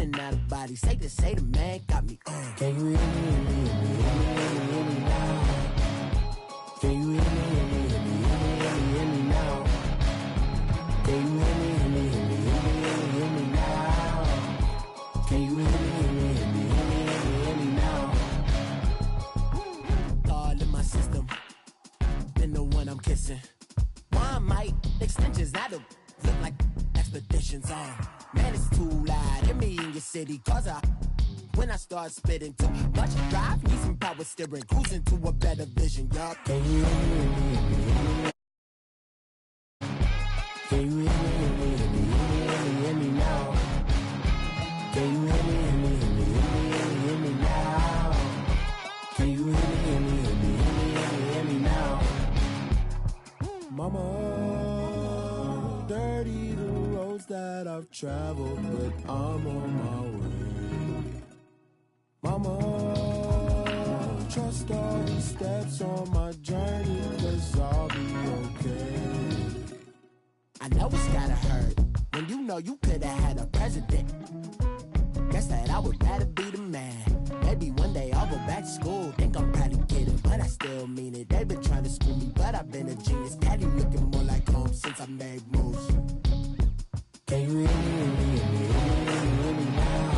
and out of body. Say the man got me on. Can you hear me, hear me, hear me, hear me now? Can you hear me, hear me, hear me, hear me now? Can you hear me, hear me, hear me, hear me now? Can you hear me, hear me, hear me, hear me now? All in my system, been the one I'm kissing. One might extensions, I don't look like expeditions on. Man, it's too loud. Hit me in your city, cause when I start spitting too much drive, need some power steering, cruising to a better vision, y'all. Can you hear me, hear me, hear me? Can you hear me, hear me, hear me, hear me now? Can you hear me, hear me, hear me, hear me now? Can you hear me, hear me, hear me, hear me now? Mama, dirty the roads that I've traveled, but I'm on my way. Mama, trust all the steps on my journey, 'cause I'll be okay. I know it's gotta hurt when you know you could've had a president. Guess that I would rather be the man. Maybe one day I'll go back to school. Think I'm probably kidding, but I still mean it. They've been trying to school me, but I've been a genius. Daddy looking more like home since I made moves. Can you hear me, hear me, hear me, hear me now?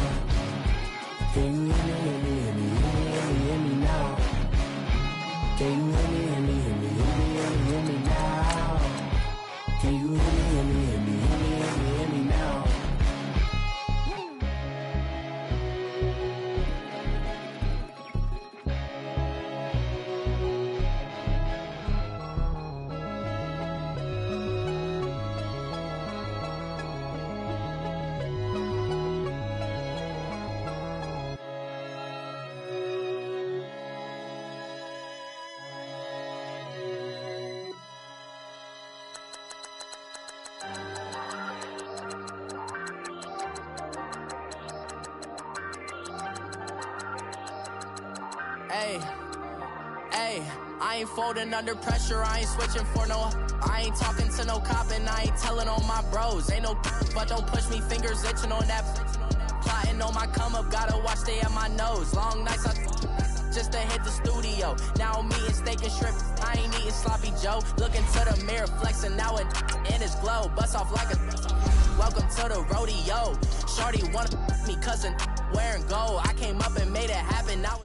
Can you hear me, hear me, hear me, hear me now? Can you hear me, hear me, hear me, hear me now? Can you hear me, hear me, hear me, hear me now? Hey, I ain't folding under pressure, I ain't switching for no. I ain't talking to no cop and I ain't telling on my bros. Ain't no but don't push me, fingers itching on that. Plotting on my come up, gotta watch stay at my nose. Long nights just to hit the studio. Now I'm eating steak and shrimp, I ain't eating sloppy Joe. Looking to the mirror, flexing now it in his glow. Bust off like a welcome to the rodeo. Shorty wanna me cousin wearing gold. I came up and made it happen, now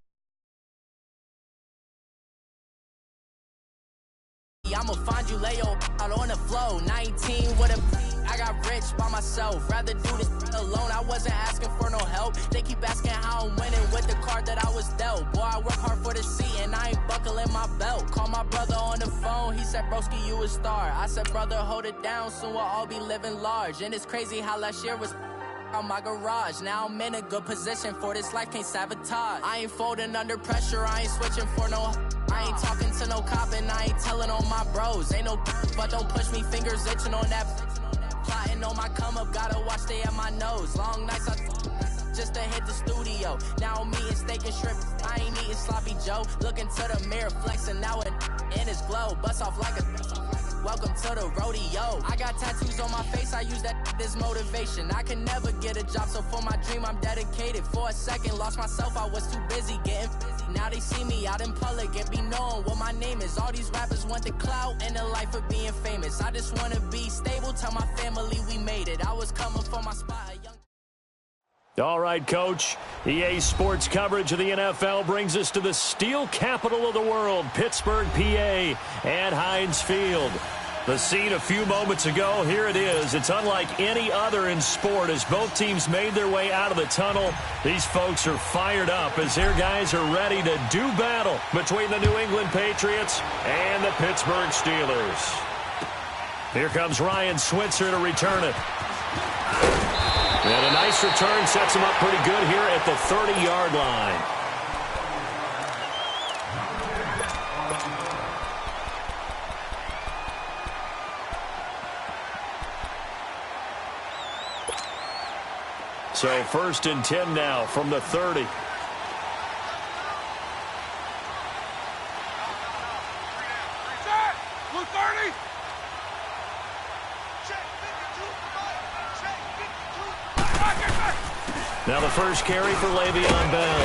I'ma find you, lay your out on the flow. 19 with a I got rich by myself. Rather do this alone. I wasn't asking for no help. They keep asking how I'm winning with the card that I was dealt. Boy, I work hard for the seat and I ain't buckling my belt. Call my brother on the phone. He said, broski, you a star. I said, brother, hold it down. Soon we'll all be living large. And it's crazy how last year was on my garage. Now I'm in a good position for this life, can't sabotage. I ain't folding under pressure, I ain't switching for no. I ain't talking to no cop and I ain't telling on my bros. Ain't no but don't push me, fingers itching on that. Plotting on my come up, gotta watch stay at my nose. Long nights just to hit the studio. Now I'm eating steak and shrimp, I ain't eating sloppy Joe. Looking to the mirror, flexing now it in his glow. Bust off like a welcome to the rodeo. I got tattoos on my face, I use that as motivation. I can never get a job, so for my dream I'm dedicated. For a second, lost myself, I was too busy getting busy. Now they see me out in public and be knowing what my name is. All these rappers want the clout and the life of being famous. I just wanna be stable, tell my family we made it. I was coming for my spot, a young... All right, Coach. EA Sports coverage of the NFL brings us to the steel capital of the world, Pittsburgh, PA, and Heinz Field. The scene a few moments ago, here it is. It's unlike any other in sport as both teams made their way out of the tunnel. These folks are fired up as their guys are ready to do battle between the New England Patriots and the Pittsburgh Steelers. Here comes Ryan Switzer to return it. And a nice return sets him up pretty good here at the 30-yard line. So 1st and 10 now from the 30. Now the first carry for Le'Veon Bell.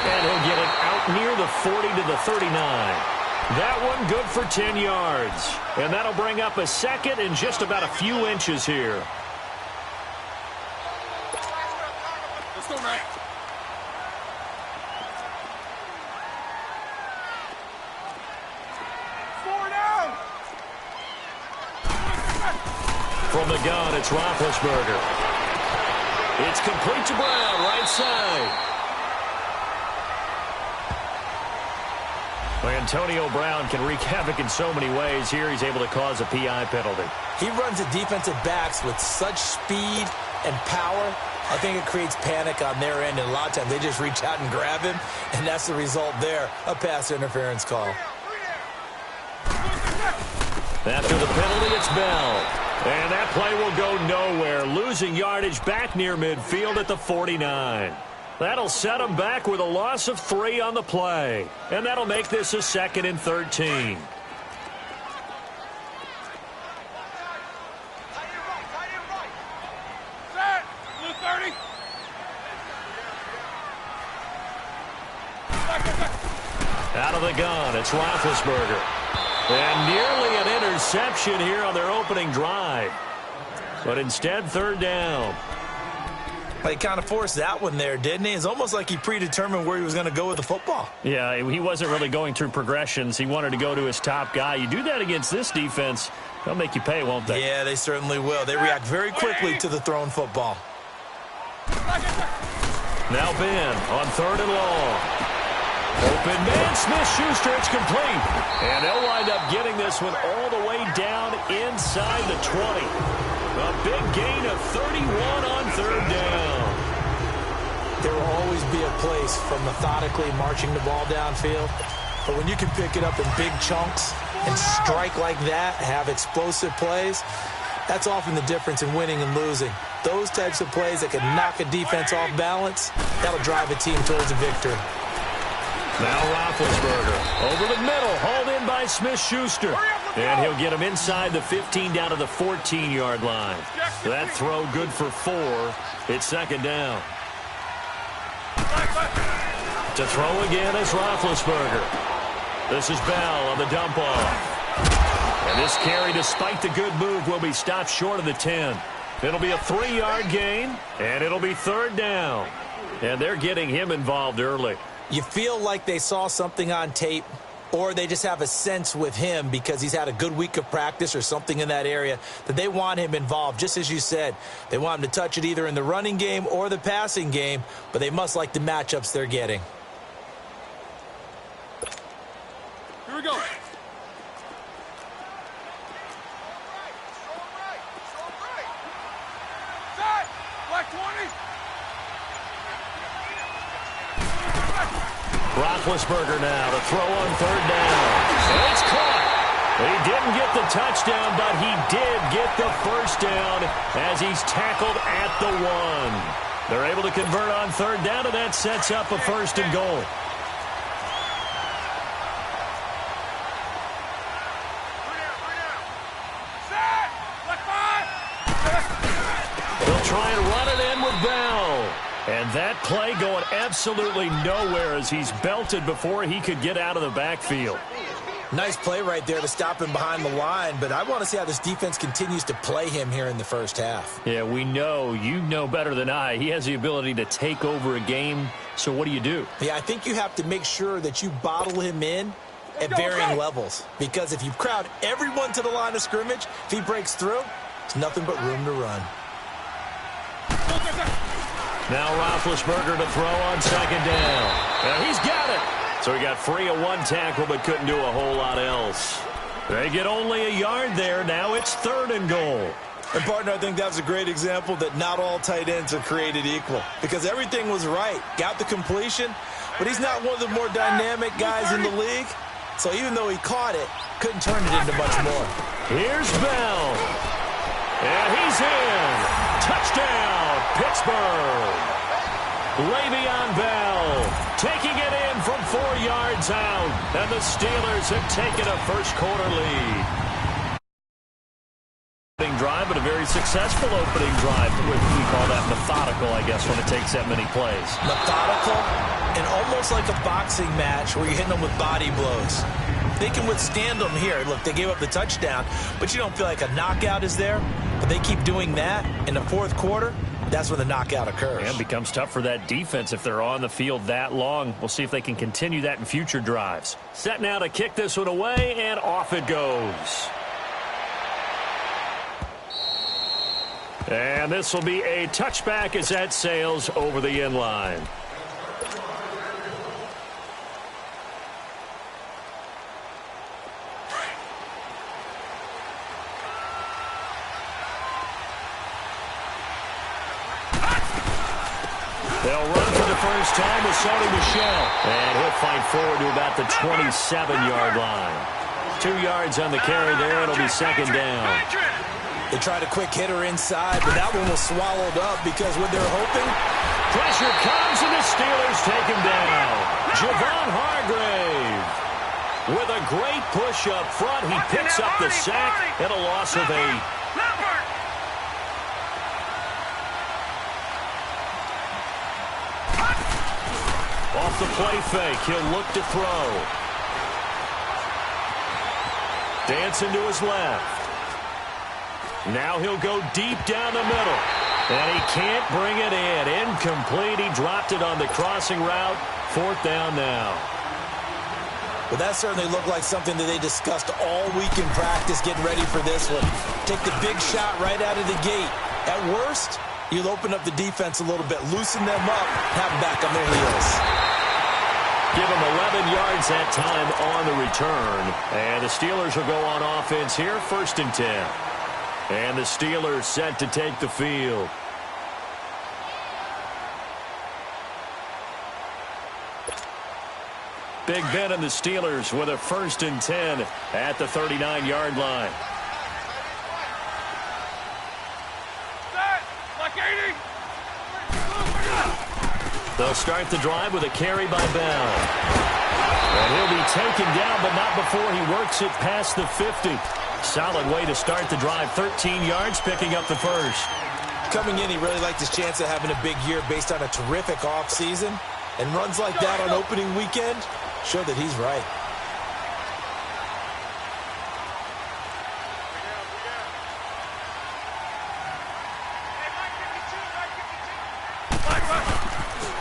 And he'll get it out near the 40 to the 39. That one good for 10 yards. And that'll bring up a second and just about a few inches here. Let's go, man. From the gun, it's Roethlisberger. It's complete to Brown, right side. Well, Antonio Brown can wreak havoc in so many ways. Here he's able to cause a PI penalty. He runs the defensive backs with such speed and power. I think it creates panic on their end, and a lot of times they just reach out and grab him, and that's the result there, a pass interference call. After the penalty, it's Bell. And that play will go nowhere, losing yardage back near midfield at the 49. That'll set them back with a loss of 3 on the play. And that'll make this a 2nd and 13. Out of the gun, it's Roethlisberger. And nearly an interception here on their opening drive. But instead, 3rd down. He kind of forced that one there, didn't he? It's almost like he predetermined where he was going to go with the football. Yeah, he wasn't really going through progressions. He wanted to go to his top guy. You do that against this defense, they'll make you pay, won't they? Yeah, they certainly will. They react very quickly to the thrown football. Now Ben on 3rd and long. Open man, Smith-Schuster, it's complete. And they'll wind up getting this one all the way down inside the 20. A big gain of 31 on 3rd down. There will always be a place for methodically marching the ball downfield. But when you can pick it up in big chunks and strike like that, have explosive plays, that's often the difference in winning and losing. Those types of plays that can knock a defense off balance, that'll drive a team towards a victory. Now Roethlisberger over the middle, hauled in by Smith-Schuster. And he'll get him inside the 15 down to the 14-yard line. That throw good for 4. It's 2nd down. To throw again is Roethlisberger. This is Bell on the dump off. And this carry, despite the good move, will be stopped short of the 10. It'll be a 3-yard gain, and it'll be 3rd down. And they're getting him involved early. You feel like they saw something on tape, or they just have a sense with him because he's had a good week of practice or something in that area that they want him involved. Just as you said, they want him to touch it either in the running game or the passing game, but they must like the matchups they're getting. Here we go. Black 20. Roethlisberger now to throw on 3rd down. And it's caught. He didn't get the touchdown, but he did get the 1st down as he's tackled at the 1. They're able to convert on 3rd down, and that sets up a 1st and goal. They'll try and run it in with Bell. And that play going absolutely nowhere as he's belted before he could get out of the backfield. Nice play right there to stop him behind the line, but I want to see how this defense continues to play him here in the first half. Yeah, we know. You know better than I. He has the ability to take over a game, so what do? Yeah, I think you have to make sure that you bottle him in at varying levels, because if you crowd everyone to the line of scrimmage, if he breaks through, it's nothing but room to run. Now Roethlisberger to throw on 2nd down. And he's got it. So he got free of 1 tackle but couldn't do a whole lot else. They get only a yard there. Now it's 3rd and goal. And, partner, I think that was a great example that not all tight ends are created equal, because everything was right. Got the completion, but he's not one of the more dynamic guys in the league. So even though he caught it, couldn't turn it into much more. Here's Bell. And he's in. Touchdown, Pittsburgh. Le'Veon Bell taking it in from 4 yards out. And the Steelers have taken a first-quarter lead. Drive, but a very successful opening drive. We call that methodical, I guess, when it takes that many plays. Methodical and almost like a boxing match where you're hitting them with body blows. They can withstand them here. Look, they gave up the touchdown, but you don't feel like a knockout is there. But they keep doing that in the fourth quarter. That's when the knockout occurs. And it becomes tough for that defense if they're on the field that long. We'll see if they can continue that in future drives. Set now to kick this one away, and off it goes. And this will be a touchback as that sails over the end line. They'll run for the first time with Sony Michel. And he'll fight forward to about the 27-yard line. 2 yards on the carry there. It'll be second down. They tried a quick hitter inside, but that one was swallowed up because what they're hoping. Pressure comes, and the Steelers take him down. Javon Hargrave with a great push up front. He picks up the sack and a loss of 8. Off the play fake, he'll look to throw. Dancing to his left. Now he'll go deep down the middle. And he can't bring it in. Incomplete. He dropped it on the crossing route. Fourth down now. Well, that certainly looked like something that they discussed all week in practice getting ready for this one. Take the big shot right out of the gate. At worst, you'll open up the defense a little bit, loosen them up, have them back on their heels. Give them 11 yards that time on the return. And the Steelers will go on offense here, 1st and 10. And the Steelers set to take the field. Big Ben and the Steelers with a 1st and 10 at the 39-yard line. They'll start the drive with a carry by Bell. And he'll be taken down, but not before he works it past the 50. Solid way to start the drive. 13 yards, picking up the first. Coming in, he really liked his chance of having a big year based on a terrific offseason. And runs like that on opening weekend show that he's right.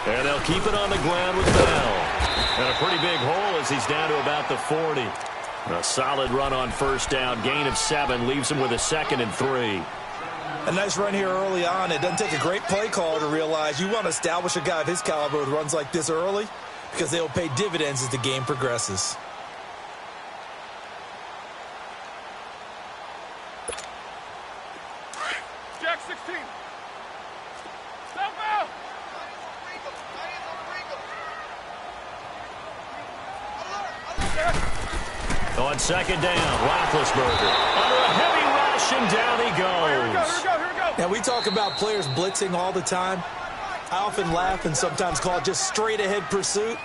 And they'll keep it on the ground with Bell. And a pretty big hole as he's down to about the 40. A solid run on first down. Gain of 7 leaves him with a 2nd and 3. A nice run here early on. It doesn't take a great play caller to realize you want to establish a guy of his caliber with runs like this early because they will pay dividends as the game progresses. Jack 16. Stop out. On second down, Roethlisberger under a heavy rush, and down he goes. Here we go. Now, we talk about players blitzing all the time. I often laugh and sometimes call it just straight-ahead pursuit.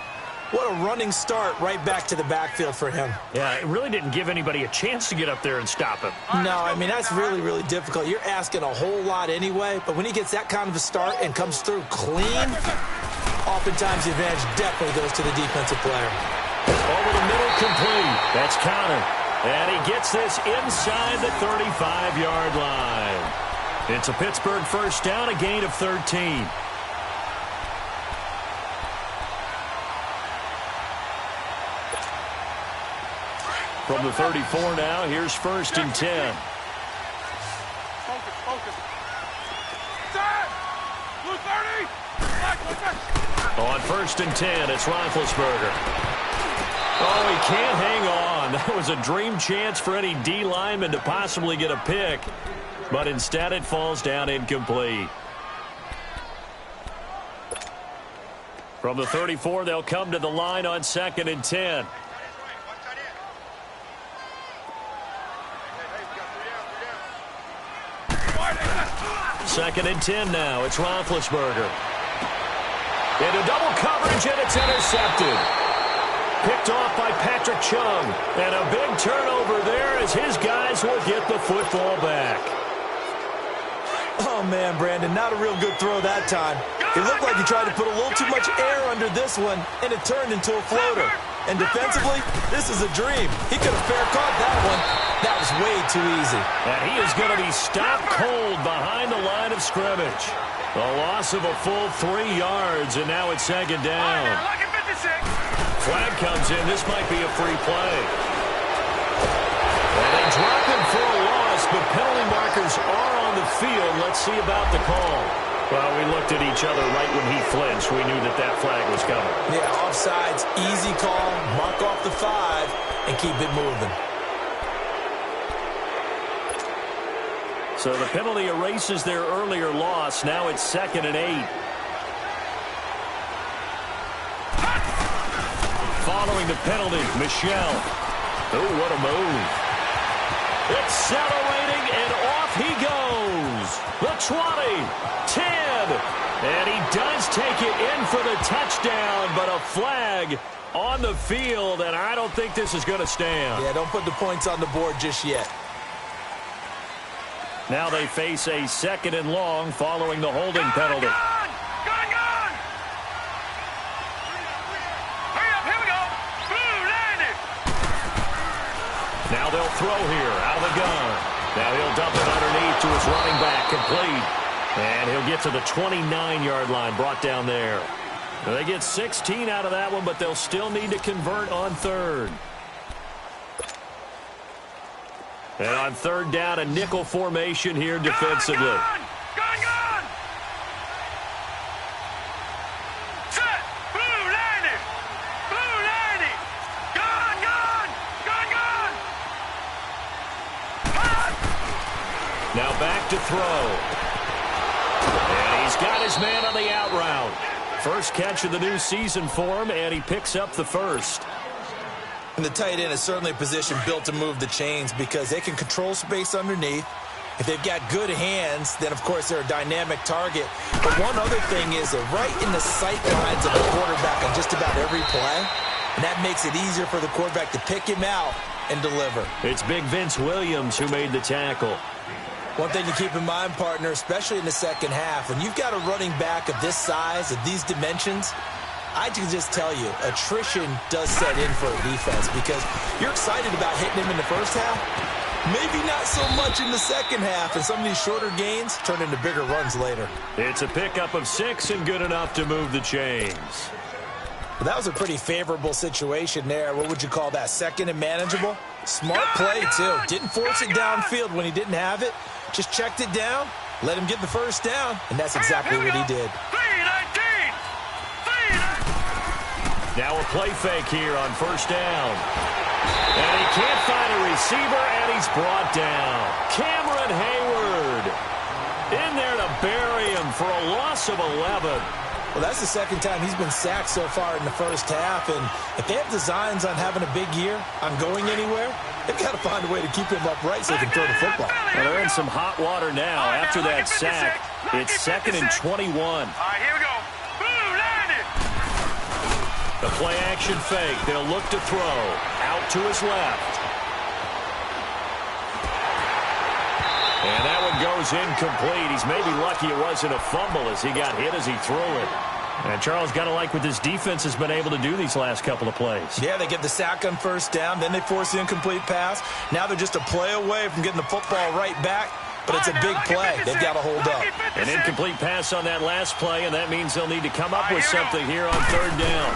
What a running start right back to the backfield for him. Yeah, it really didn't give anybody a chance to get up there and stop him. No, I mean, that's really, really difficult. You're asking a whole lot anyway, but when he gets that kind of a start and comes through clean, oftentimes the advantage definitely goes to the defensive player. Over the middle, complete. That's Connor. And he gets this inside the 35-yard line. It's a Pittsburgh first down, a gain of 13. From the 34 now, here's 1st and 10. Focus. Set. Blue 30. Black. On 1st and 10, it's Roethlisberger. Oh, he can't hang on. That was a dream chance for any D lineman to possibly get a pick. But instead it falls down incomplete. From the 34, they'll come to the line on 2nd and 10. Second and 10 now. It's Roethlisberger. Into double coverage, and it's intercepted. Picked off by Patrick Chung. And a big turnover there as his guys will get the football back. man, Brandon, not a real good throw that time. It looked like he tried to put a little too much air under this one, and it turned into a floater. And defensively, this is a dream. He could have fair caught that one. That was way too easy. And he is going to be stopped cold behind the line of scrimmage. A loss of a full 3 yards, and now it's second down. Flag comes in. This might be a free play. And they drop him for a loss, but penalty markers are on the field. Let's see about the call. Well, we looked at each other right when he flinched. We knew that that flag was coming. Yeah, offsides, easy call. Mark off the 5 and keep it moving. So the penalty erases their earlier loss. Now it's 2nd and 8. Following the penalty, Michelle. Oh, what a move. Accelerating, and off he goes. The 20, 10, and he does take it in for the touchdown, but a flag on the field, and I don't think this is going to stand. Yeah, don't put the points on the board just yet. Now they face a 2nd and long following the holding penalty. Now they'll throw here out of the gun. Now he'll dump it underneath to his running back, complete. And he'll get to the 29-yard line, brought down there. They get 16 out of that one, but they'll still need to convert on 3rd. And on 3rd down, a nickel formation here defensively. Gun! Set! Blue landing! Blue landing! Gun! Now back to throw. And he's got his man on the out route. First catch of the new season for him, and he picks up the first. And the tight end is certainly a position built to move the chains because they can control space underneath. If they've got good hands, then, of course, they're a dynamic target. But one other thing is they're right in the sight lines of the quarterback on just about every play. And that makes it easier for the quarterback to pick him out and deliver. It's big Vince Williams who made the tackle. One thing to keep in mind, partner, especially in the second half, when you've got a running back of this size, of these dimensions, I can just tell you, attrition does set in for a defense because you're excited about hitting him in the first half. Maybe not so much in the second half, and some of these shorter gains turn into bigger runs later. It's a pickup of 6 and good enough to move the chains. Well, that was a pretty favorable situation there. What would you call that? 2nd and manageable? Smart play, too. Didn't force it downfield when he didn't have it. Just checked it down, let him get the first down, and that's exactly what he did. Now a play fake here on 1st down. And he can't find a receiver, and he's brought down. Cameron Hayward in there to bury him for a loss of 11. Well, that's the 2nd time he's been sacked so far in the first half, and if they have designs on having a big year, on going anywhere, they've got to find a way to keep him upright so they can throw the football. Well, they're in some hot water now. After that sack, it's 2nd and 21. All right, here we go. The play action fake. They'll look to throw. Out to his left. And that one goes incomplete. He's maybe lucky it wasn't a fumble as he got hit as he threw it. And Charles, got to like what this defense has been able to do these last couple of plays. Yeah, they get the sack on 1st down, then they force the incomplete pass. Now they're just a play away from getting the football right back. But it's a big play. They've got to hold up. An incomplete pass on that last play, and that means they'll need to come up with something here on 3rd down.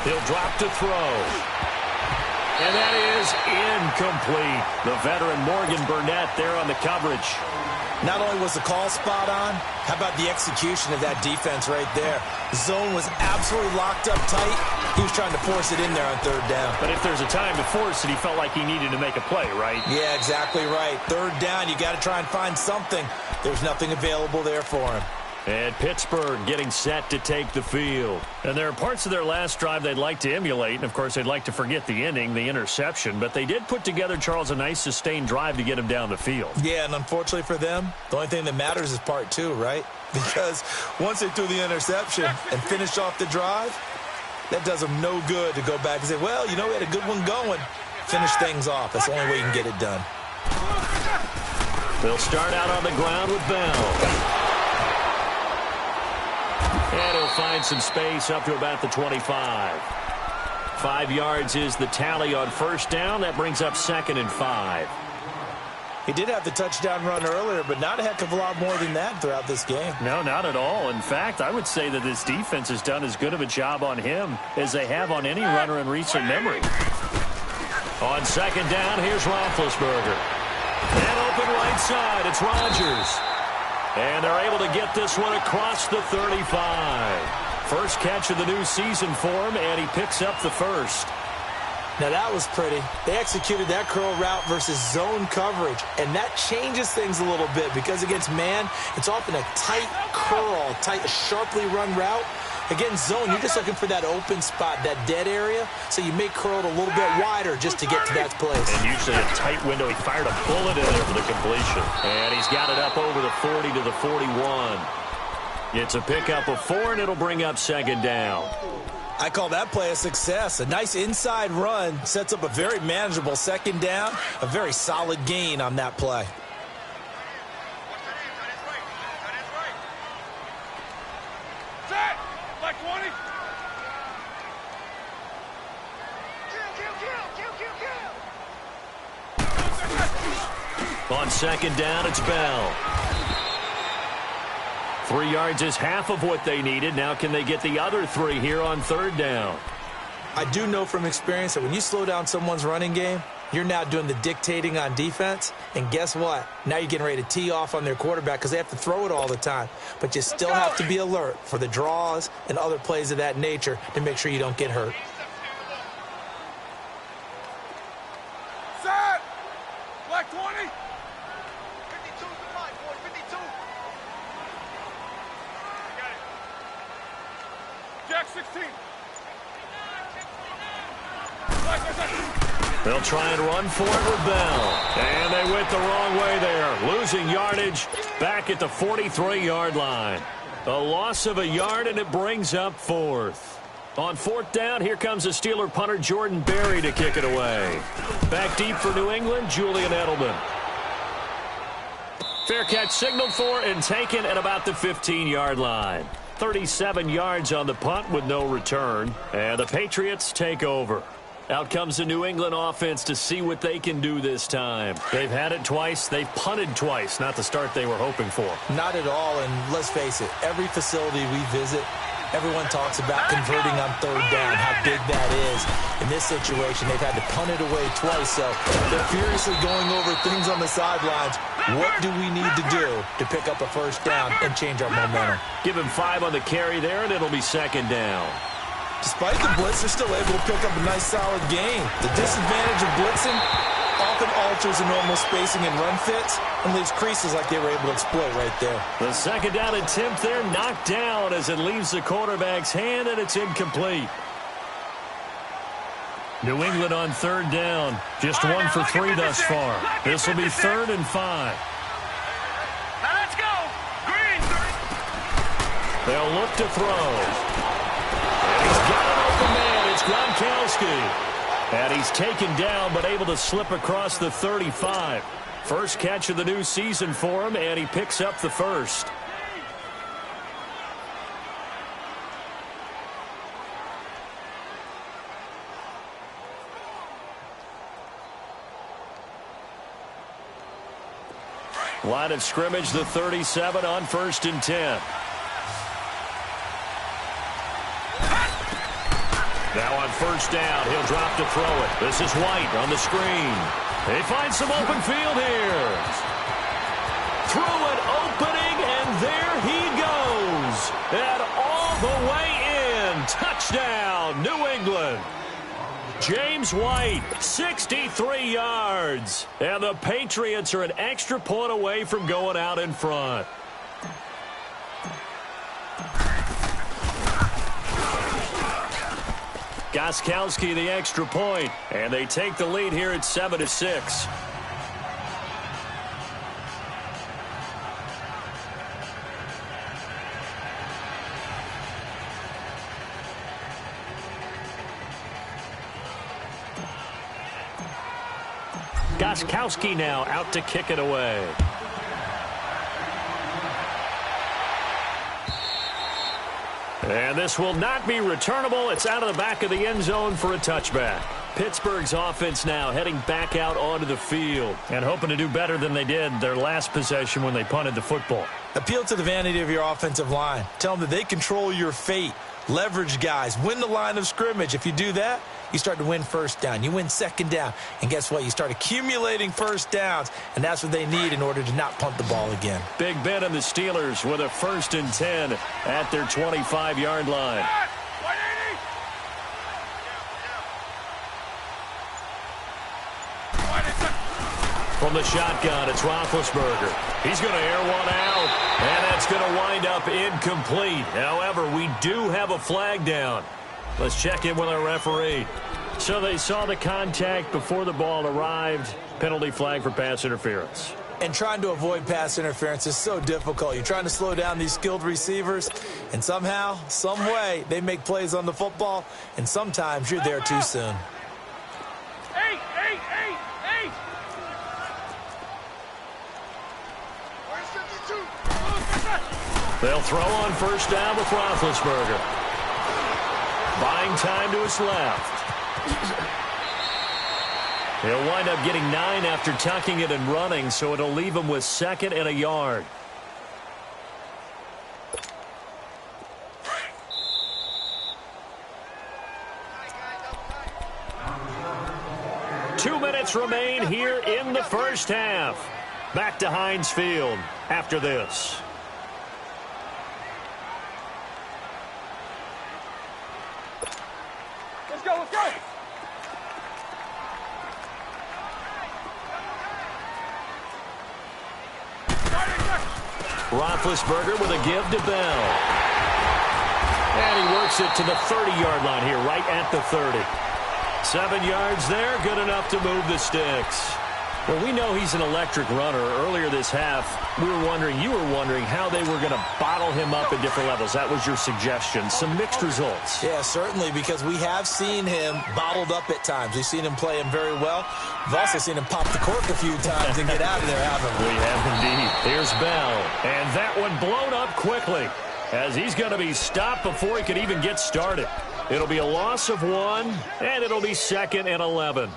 He'll drop to throw. And that is incomplete. The veteran Morgan Burnett there on the coverage. Not only was the call spot on, how about the execution of that defense right there? Zone was absolutely locked up tight. He was trying to force it in there on 3rd down. But if there's a time to force it, he felt like he needed to make a play, right? Yeah, exactly right. 3rd down, you got to try and find something. There's nothing available there for him. And Pittsburgh getting set to take the field. And there are parts of their last drive they'd like to emulate. And, of course, they'd like to forget the ending, the interception. But they did put together, Charles, a nice sustained drive to get him down the field. Yeah, and unfortunately for them, the only thing that matters is part 2, right? Because once they threw the interception and finished off the drive, that does them no good to go back and say, well, you know, we had a good one going. Finish things off. That's the only way you can get it done. They'll start out on the ground with Bell. And he'll find some space up to about the 25. 5 yards is the tally on first down. That brings up 2nd and 5. He did have the touchdown run earlier, but not a heck of a lot more than that throughout this game. No, not at all. In fact, I would say that this defense has done as good of a job on him as they have on any runner in recent memory. On 2nd down, here's Roethlisberger. And open right side, it's Rodgers. And they're able to get this one across the 35. First catch of the new season for him, and he picks up the first. Now that was pretty. They executed that curl route versus zone coverage, and that changes things a little bit because against man, it's often a tight curl, sharply run route. Against zone, you're just looking for that open spot, that dead area, so you may curl it a little bit wider just to get to that place. And usually a tight window. He fired a bullet in there for the completion. And he's got it up over the 40 to the 41. It's a pickup of 4, and it'll bring up 2nd down. I call that play a success. A nice inside run sets up a very manageable 2nd down, a very solid gain on that play. Set! Like 20! On 2nd down, it's Bell. 3 yards is half of what they needed. Now can they get the other 3 here on 3rd down? I do know from experience that when you slow down someone's running game, you're now doing the dictating on defense. And guess what? Now you're getting ready to tee off on their quarterback because they have to throw it all the time. But you still have to be alert for the draws and other plays of that nature to make sure you don't get hurt. Set! Like 20! 52 to the line, boy, 52. Got it. Jack 16. They'll try and run for it with Bell. And they went the wrong way there. Losing yardage back at the 43-yard line. A loss of a yard, and it brings up 4th. On 4th down, here comes the Steeler punter Jordan Berry to kick it away. Back deep for New England, Julian Edelman. Fair catch signaled for and taken at about the 15-yard line. 37 yards on the punt with no return. And the Patriots take over. Out comes the New England offense to see what they can do this time. They've had it twice. They've punted twice. Not the start they were hoping for. Not at all, and let's face it, every facility we visit, everyone talks about converting on 3rd down, how big that is. In this situation, they've had to punt it away twice, so they're furiously going over things on the sidelines. What do we need to do to pick up a 1st down and change our momentum? Give him 5 on the carry there, and it'll be 2nd down. Despite the blitz, they're still able to pick up a nice, solid gain. The disadvantage of blitzing often alters the normal spacing and run fits and leaves creases like they were able to exploit right there. The 2nd down attempt there knocked down as it leaves the quarterback's hand, and it's incomplete. New England on 3rd down. Just 1 for 3 thus far. This will be 3rd and 5. Now let's go! Green! They'll look to throw. And he's got an open man. It's Gronkowski. And he's taken down but able to slip across the 35. First catch of the new season for him, and he picks up the first. Line of scrimmage, the 37 on 1st and 10. Now on 1st down, he'll drop to throw it. This is White on the screen. They find some open field here. Threw it, opening, and there he goes. And all the way in. Touchdown, New England. James White, 63 yards. And the Patriots are an extra point away from going out in front. Gostkowski the extra point, and they take the lead here at 7-6. Gostkowski now out to kick it away. And this will not be returnable. It's out of the back of the end zone for a touchback. Pittsburgh's offense now heading back out onto the field and hoping to do better than they did their last possession when they punted the football. Appeal to the vanity of your offensive line. Tell them that they control your fate. Leverage guys. Win the line of scrimmage. If you do that, you start to win first down. You win second down. And guess what? You start accumulating first downs. And that's what they need in order to not punt the ball again. Big Ben and the Steelers with a 1st and 10 at their 25-yard line. From the shotgun, it's Roethlisberger. He's going to air one out, and that's going to wind up incomplete. However, we do have a flag down. Let's check in with our referee. So they saw the contact before the ball arrived. Penalty flag for pass interference. And trying to avoid pass interference is so difficult. You're trying to slow down these skilled receivers, and somehow, some way, they make plays on the football, and sometimes you're there too soon. They'll throw on 1st down with Roethlisberger. Buying time to his left. He'll wind up getting 9 after tucking it and running, so it'll leave him with 2nd and a yard. Two minutes remain here in the first half. Back to Heinz Field after this. Let's go, let's go! Roethlisberger with a give to Bell. And he works it to the 30-yard line here, right at the 30. 7 yards there, good enough to move the sticks. Well, we know he's an electric runner. Earlier this half, you were wondering how they were going to bottle him up at different levels. That was your suggestion. Some mixed results. Yeah, certainly, because we have seen him bottled up at times. We've seen him play him very well. We've also seen him pop the cork a few times and get out of there, haven't we? We have indeed. Here's Bell. And that one blown up quickly as he's going to be stopped before he could even get started. It'll be a loss of 1, and it'll be 2nd and 11.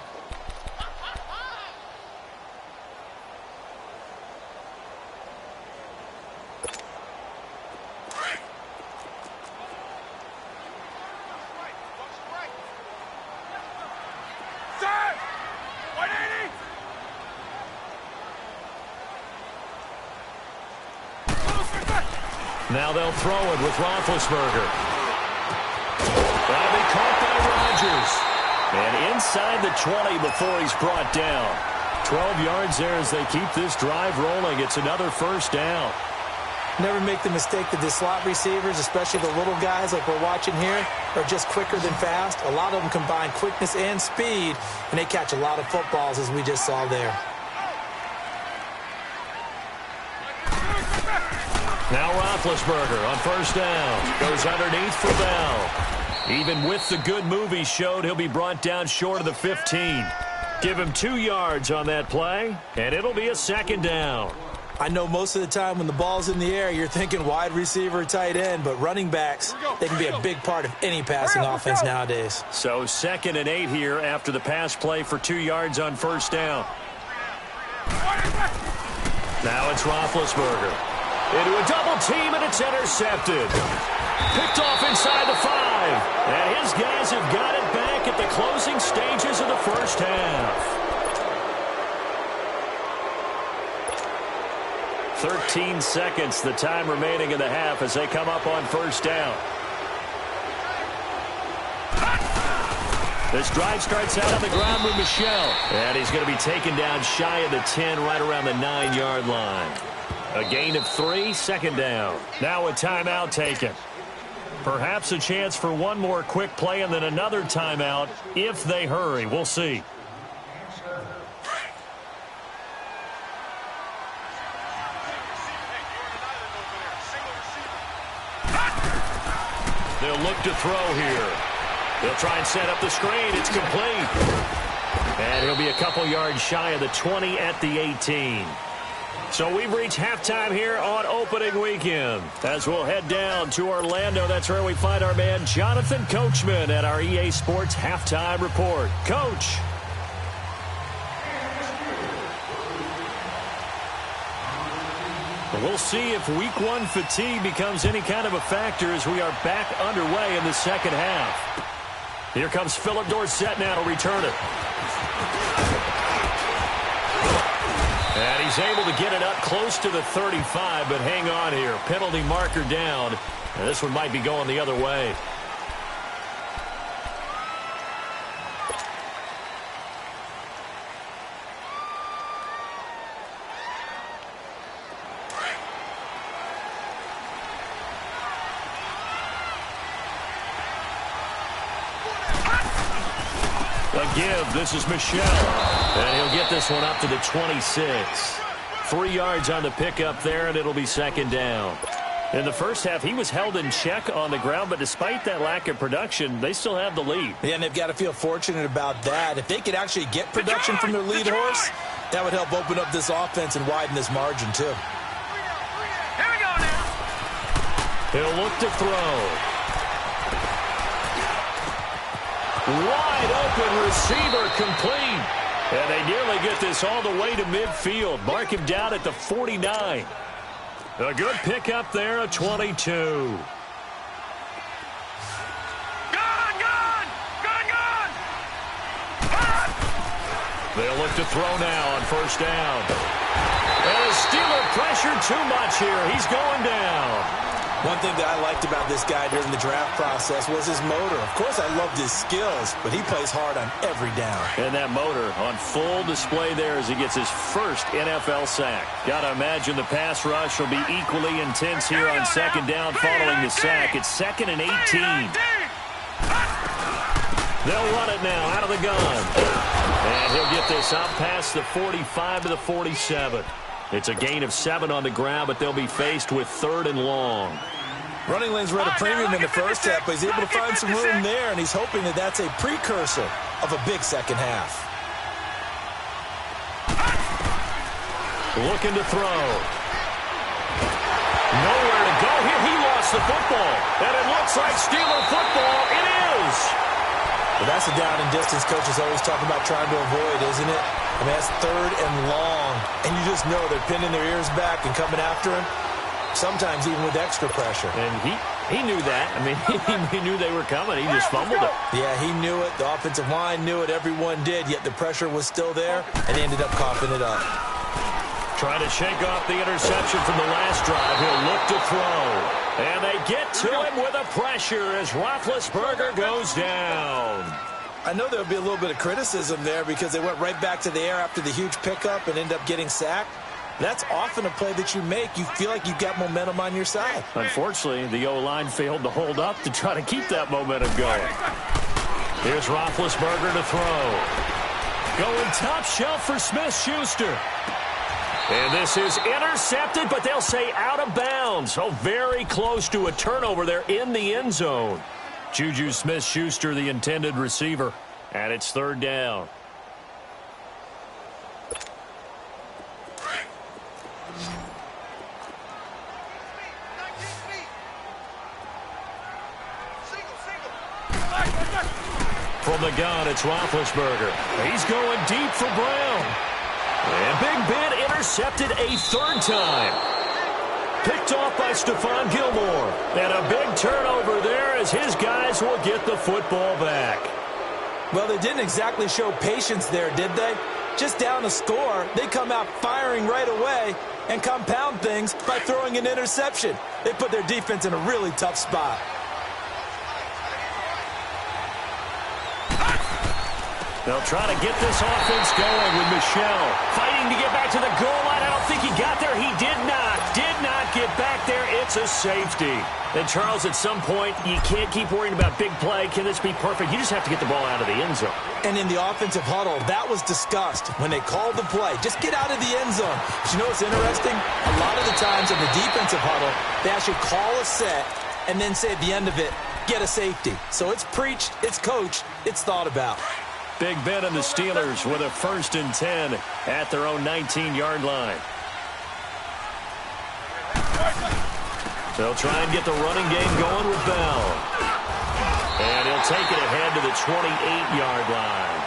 Now they'll throw it with Roethlisberger. That'll be caught by Rodgers. And inside the 20 before he's brought down. 12 yards there as they keep this drive rolling. It's another 1st down. Never make the mistake that the slot receivers, especially the little guys like we're watching here, are just quicker than fast. A lot of them combine quickness and speed, and they catch a lot of footballs as we just saw there. Now Roethlisberger on 1st down. Goes underneath for Bell. Even with the good move he showed, he'll be brought down short of the 15. Give him 2 yards on that play, and it'll be a 2nd down. I know most of the time when the ball's in the air, you're thinking wide receiver, tight end, but running backs, they can be a big part of any passing offense nowadays. So 2nd and 8 here after the pass play for 2 yards on 1st down. Now it's Roethlisberger. Into a double team, and it's intercepted. Picked off inside the 5. And his guys have got it back at the closing stages of the first half. 13 seconds, the time remaining in the half as they come up on 1st down. This drive starts out on the ground with Michel. And he's going to be taken down shy of the 10, right around the 9-yard line. A gain of 3, 2nd down. Now a timeout taken. Perhaps a chance for one more quick play and then another timeout if they hurry. We'll see. They'll look to throw here. They'll try and set up the screen. It's complete. And he'll be a couple yards shy of the 20 at the 18. So we've reached halftime here on opening weekend. As we'll head down to Orlando, that's where we find our man Jonathan Coachman at our EA Sports Halftime Report. Coach. We'll see if week one fatigue becomes any kind of a factor as we are back underway in the second half. Here comes Philip Dorsett now to return it. And he's able to get it up close to the 35, but hang on here. Penalty marker down. And this one might be going the other way. Give. This is Michel. And he'll get this one up to the 26. 3 yards on the pickup there, and it'll be second down. In the first half, he was held in check on the ground, but despite that lack of production, they still have the lead. Yeah, and they've got to feel fortunate about that. If they could actually get production from their lead horse, that would help open up this offense and widen this margin, too. Here we go now. He'll look to throw. Wide open receiver complete. And they nearly get this all the way to midfield. Mark him down at the 49. A good pickup there, a 22. Gone! They'll look to throw now on first down. And the Steeler pressure too much here. He's going down. One thing that I liked about this guy during the draft process was his motor. Of course, I loved his skills, but he plays hard on every down. And that motor on full display there as he gets his first NFL sack. Got to imagine the pass rush will be equally intense here on second down following the sack. It's 2nd and 18. They'll run it now out of the gun. And he'll get this up past the 45 to the 47. It's a gain of 7 on the ground, but they'll be faced with 3rd and long. Running lanes were at a premium in the first half, but he's able to find some room there, and he's hoping that that's a precursor of a big second half. Looking to throw. Nowhere to go here. He lost the football. And it looks like Steeler football. It is. Well, that's a down and distance coaches always talk about trying to avoid, isn't it? I mean, that's 3rd and long, and you just know they're pinning their ears back and coming after him, sometimes even with extra pressure. And he knew that. I mean, he knew they were coming. He just fumbled it. Yeah, he knew it. The offensive line knew it. Everyone did, yet the pressure was still there, and he ended up coughing it up. Trying to shake off the interception from the last drive. He'll look to throw. And they get to him with a pressure as Roethlisberger goes down. I know there'll be a little bit of criticism there because they went right back to the air after the huge pickup and end up getting sacked. That's often a play that you make. You feel like you've got momentum on your side. Unfortunately, the O-line failed to hold up to try to keep that momentum going. Here's Roethlisberger to throw. Going top shelf for Smith-Schuster. And this is intercepted, but they'll say out of bounds. So very close to a turnover there in the end zone. Juju Smith-Schuster, the intended receiver, and it's 3rd down. From the gun, it's Roethlisberger. He's going deep for Brown. And Big Ben intercepted a 3rd time. Picked off by Stephon Gilmore. And a big turnover there as his guys will get the football back. Well, they didn't exactly show patience there, did they? Just down a score, they come out firing right away and compound things by throwing an interception. They put their defense in a really tough spot. They'll try to get this offense going with Michel. Fighting to get back to the goal line. I don't think he got there. He did not get back there. It's a safety. And, Charles, at some point, you can't keep worrying about big play. Can this be perfect? You just have to get the ball out of the end zone. And in the offensive huddle, that was discussed when they called the play. Just get out of the end zone. But you know what's interesting? A lot of the times in the defensive huddle, they actually call a set and then say at the end of it, get a safety. So it's preached, it's coached, it's thought about. Big Ben and the Steelers with a 1st and 10 at their own 19-yard line. They'll try and get the running game going with Bell. And he'll take it ahead to the 28-yard line.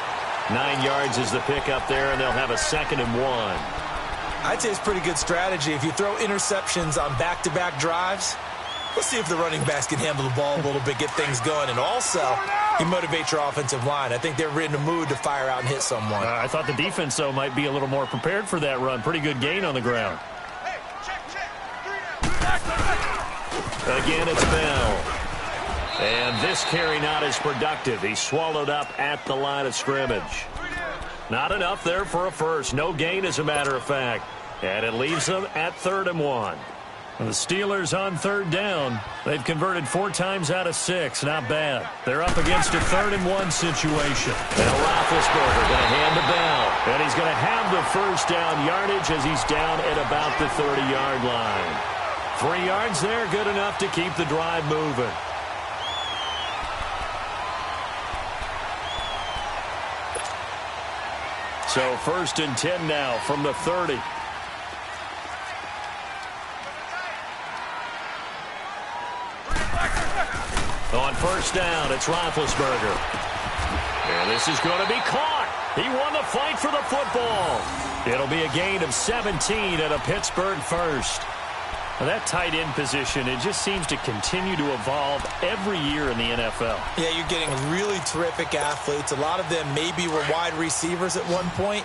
9 yards is the pickup there, and they'll have a 2nd and 1. I'd say it's pretty good strategy. If you throw interceptions on back-to-back drives, we'll see if the running backs can handle the ball a little bit, get things going. And also, you motivate your offensive line. I think they're in the mood to fire out and hit someone. I thought the defense, though, might be a little more prepared for that run. Pretty good gain on the ground. Again, it's Bell. And this carry not as productive. He's swallowed up at the line of scrimmage. Not enough there for a first. No gain, as a matter of fact. And it leaves them at 3rd and 1. The Steelers on 3rd down. They've converted 4 times out of 6. Not bad. They're up against a 3rd and 1 situation. Now Roethlisberger going to hand to Bell. And he's going to have the first down yardage as he's down at about the 30-yard line. 3 yards there, good enough to keep the drive moving. So 1st and 10 now from the 30. On 1st down, it's Roethlisberger. And this is going to be caught. He won the fight for the football. It'll be a gain of 17 and a Pittsburgh first. Now that tight end position, it just seems to continue to evolve every year in the NFL. Yeah, you're getting really terrific athletes. A lot of them maybe were wide receivers at one point.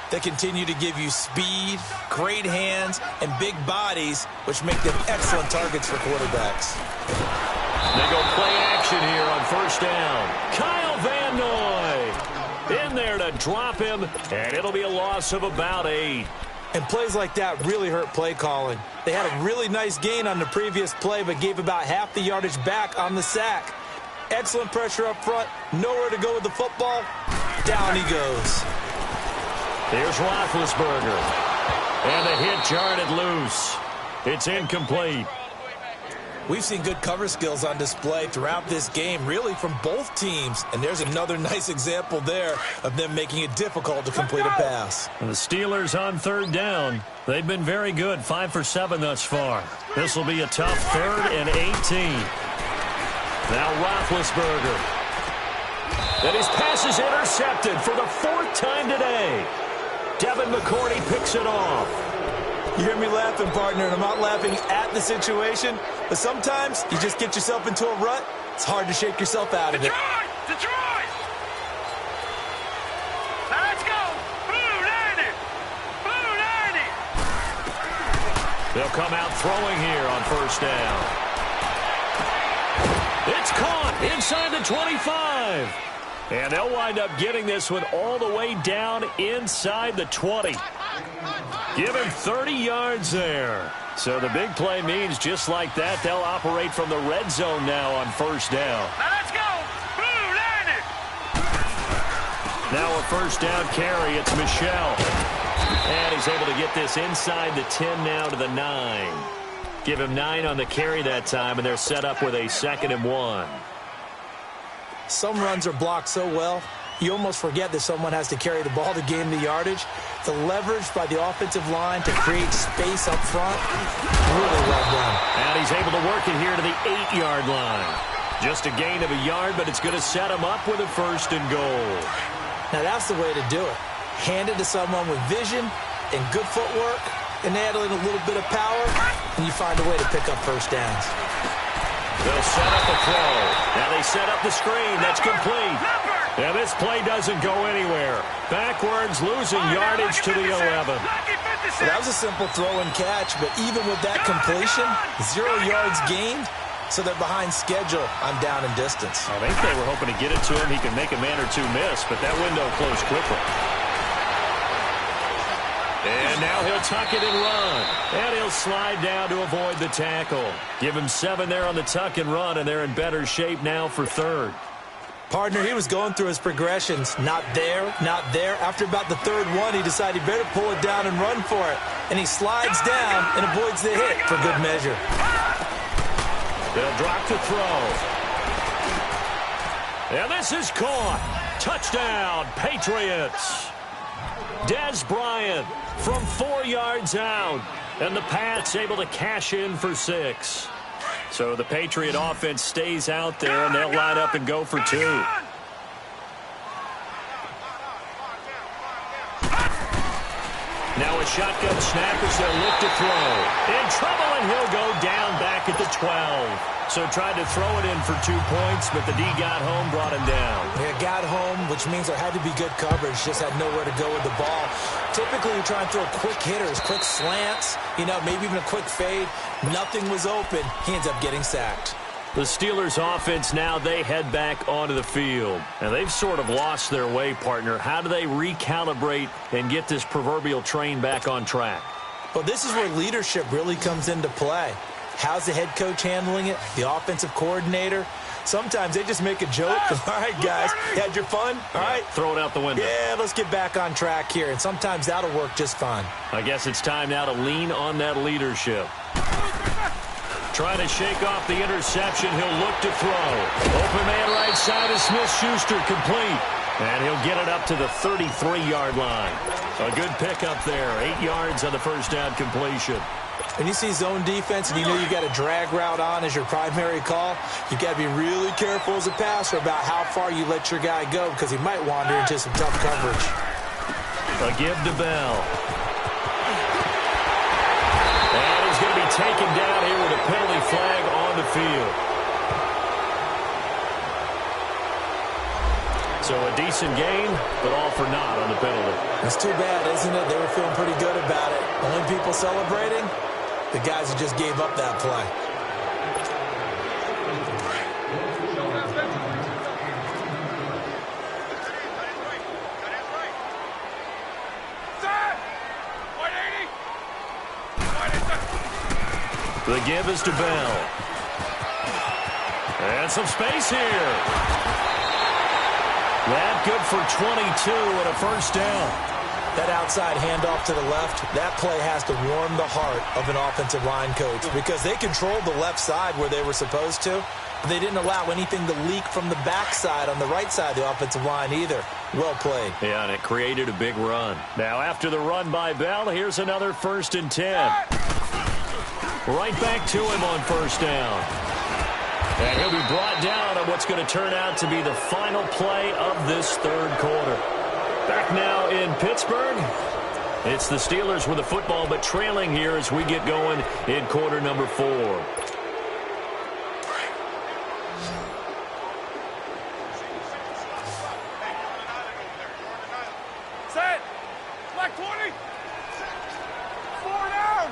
They continue to give you speed, great hands, and big bodies, which make them excellent targets for quarterbacks. They go play action here on 1st down. Kyle Van Noy in there to drop him, and it'll be a loss of about 8. And plays like that really hurt play calling. They had a really nice gain on the previous play, but gave about half the yardage back on the sack. Excellent pressure up front. Nowhere to go with the football. Down he goes. Here's Roethlisberger. And the hit jarred it loose. It's incomplete. We've seen good cover skills on display throughout this game, really from both teams. And there's another nice example there of them making it difficult to complete a pass. And the Steelers on 3rd down. They've been very good, 5 for 7 thus far. This will be a tough 3rd and 18. Now Roethlisberger. And his pass is intercepted for the 4th time today. Devin McCourty picks it off. You hear me laughing, partner, and I'm not laughing at the situation, but sometimes you just get yourself into a rut. It's hard to shake yourself out of it. Detroit! Now let's go! Blue 90! Blue 90! They'll come out throwing here on 1st down. It's caught inside the 25. And they'll wind up getting this one all the way down inside the 20. Give him 30 yards there. So the big play means just like that, they'll operate from the red zone now on 1st down. Now let's go! Blue 90! Now a 1st down carry, it's Michel. And he's able to get this inside the 10 now to the 9. Give him 9 on the carry that time, and they're set up with a 2nd and 1. Some runs are blocked so well, you almost forget that someone has to carry the ball to gain the yardage. The leverage by the offensive line to create space up front, really well done. And he's able to work it here to the 8-yard line. Just a gain of a yard, but it's going to set him up with a 1st and goal. Now that's the way to do it. Hand it to someone with vision and good footwork, and add in a little bit of power, and you find a way to pick up 1st downs. They'll set up the throw. Now they set up the screen. That's complete. And this play doesn't go anywhere. Backwards, losing yardage to the 11. Well, that was a simple throw and catch, but even with that completion, 0 yards gained, so they're behind schedule on down and distance. I think they were hoping to get it to him. He can make a man or two miss, but that window closed quickly. And now he'll tuck it and run. And he'll slide down to avoid the tackle. Give him 7 there on the tuck and run, and they're in better shape now for 3rd. Partner, he was going through his progressions. Not there, not there. After about the 3rd one, he decided he better pull it down and run for it. And he slides down and avoids the hit for good measure. They'll drop to throw. And this is caught. Touchdown, Patriots. Dez Bryant from 4 yards out. And the Pats able to cash in for 6. So the Patriot offense stays out there, and they'll line up and go for two. Now a shotgun snap as they'll look to throw. In trouble, and he'll go down back at the 12. So tried to throw it in for 2 points, but the D got home, brought him down. Yeah, got home, which means there had to be good coverage. Just had nowhere to go with the ball. Typically, you try and throw quick hitters, quick slants, maybe even a quick fade. Nothing was open. He ends up getting sacked. The Steelers offense now, they head back onto the field. And they've sort of lost their way, partner. How do they recalibrate and get this proverbial train back on track? Well, this is where leadership really comes into play. How's the head coach handling it? The offensive coordinator? Sometimes they just make a joke. All right, guys, you had your fun? All right. Throw it out the window. Yeah, let's get back on track here. And sometimes that'll work just fine. I guess it's time now to lean on that leadership. Trying to shake off the interception. He'll look to throw. Open man right side is Smith-Schuster, complete. And he'll get it up to the 33-yard line. A good pickup there. 8 yards on the first down completion. When you see zone defense and you know you got a drag route on as your primary call, you got to be really careful as a passer about how far you let your guy go because he might wander into some tough coverage. A give to Bell. And he's going to be taken down here with a penalty flag on the field. So a decent game, but all for naught on the penalty. That's too bad, isn't it? They were feeling pretty good about it. Only people celebrating, the guys who just gave up that play. The give is to Bell. And some space here. That good for 22 and a first down. That outside handoff to the left, that play has to warm the heart of an offensive line coach because they controlled the left side where they were supposed to. But they didn't allow anything to leak from the backside on the right side of the offensive line either. Well played. Yeah, and it created a big run. Now after the run by Bell, here's another 1st and 10. Right back to him on first down. And he'll be brought down on what's going to turn out to be the final play of this third quarter. Back now in Pittsburgh. It's the Steelers with the football, but trailing here as we get going in quarter number 4. Set. Black 20. 4 down.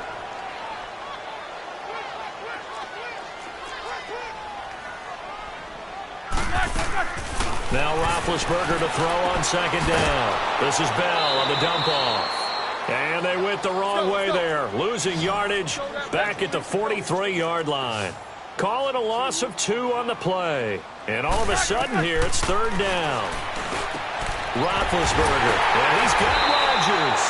Now Roethlisberger to throw on second down. This is Bell on the dump off. And they went the wrong way there. Losing yardage back at the 43-yard line. Call it a loss of 2 on the play. And all of a sudden here, it's third down. Roethlisberger. And he's got Rodgers.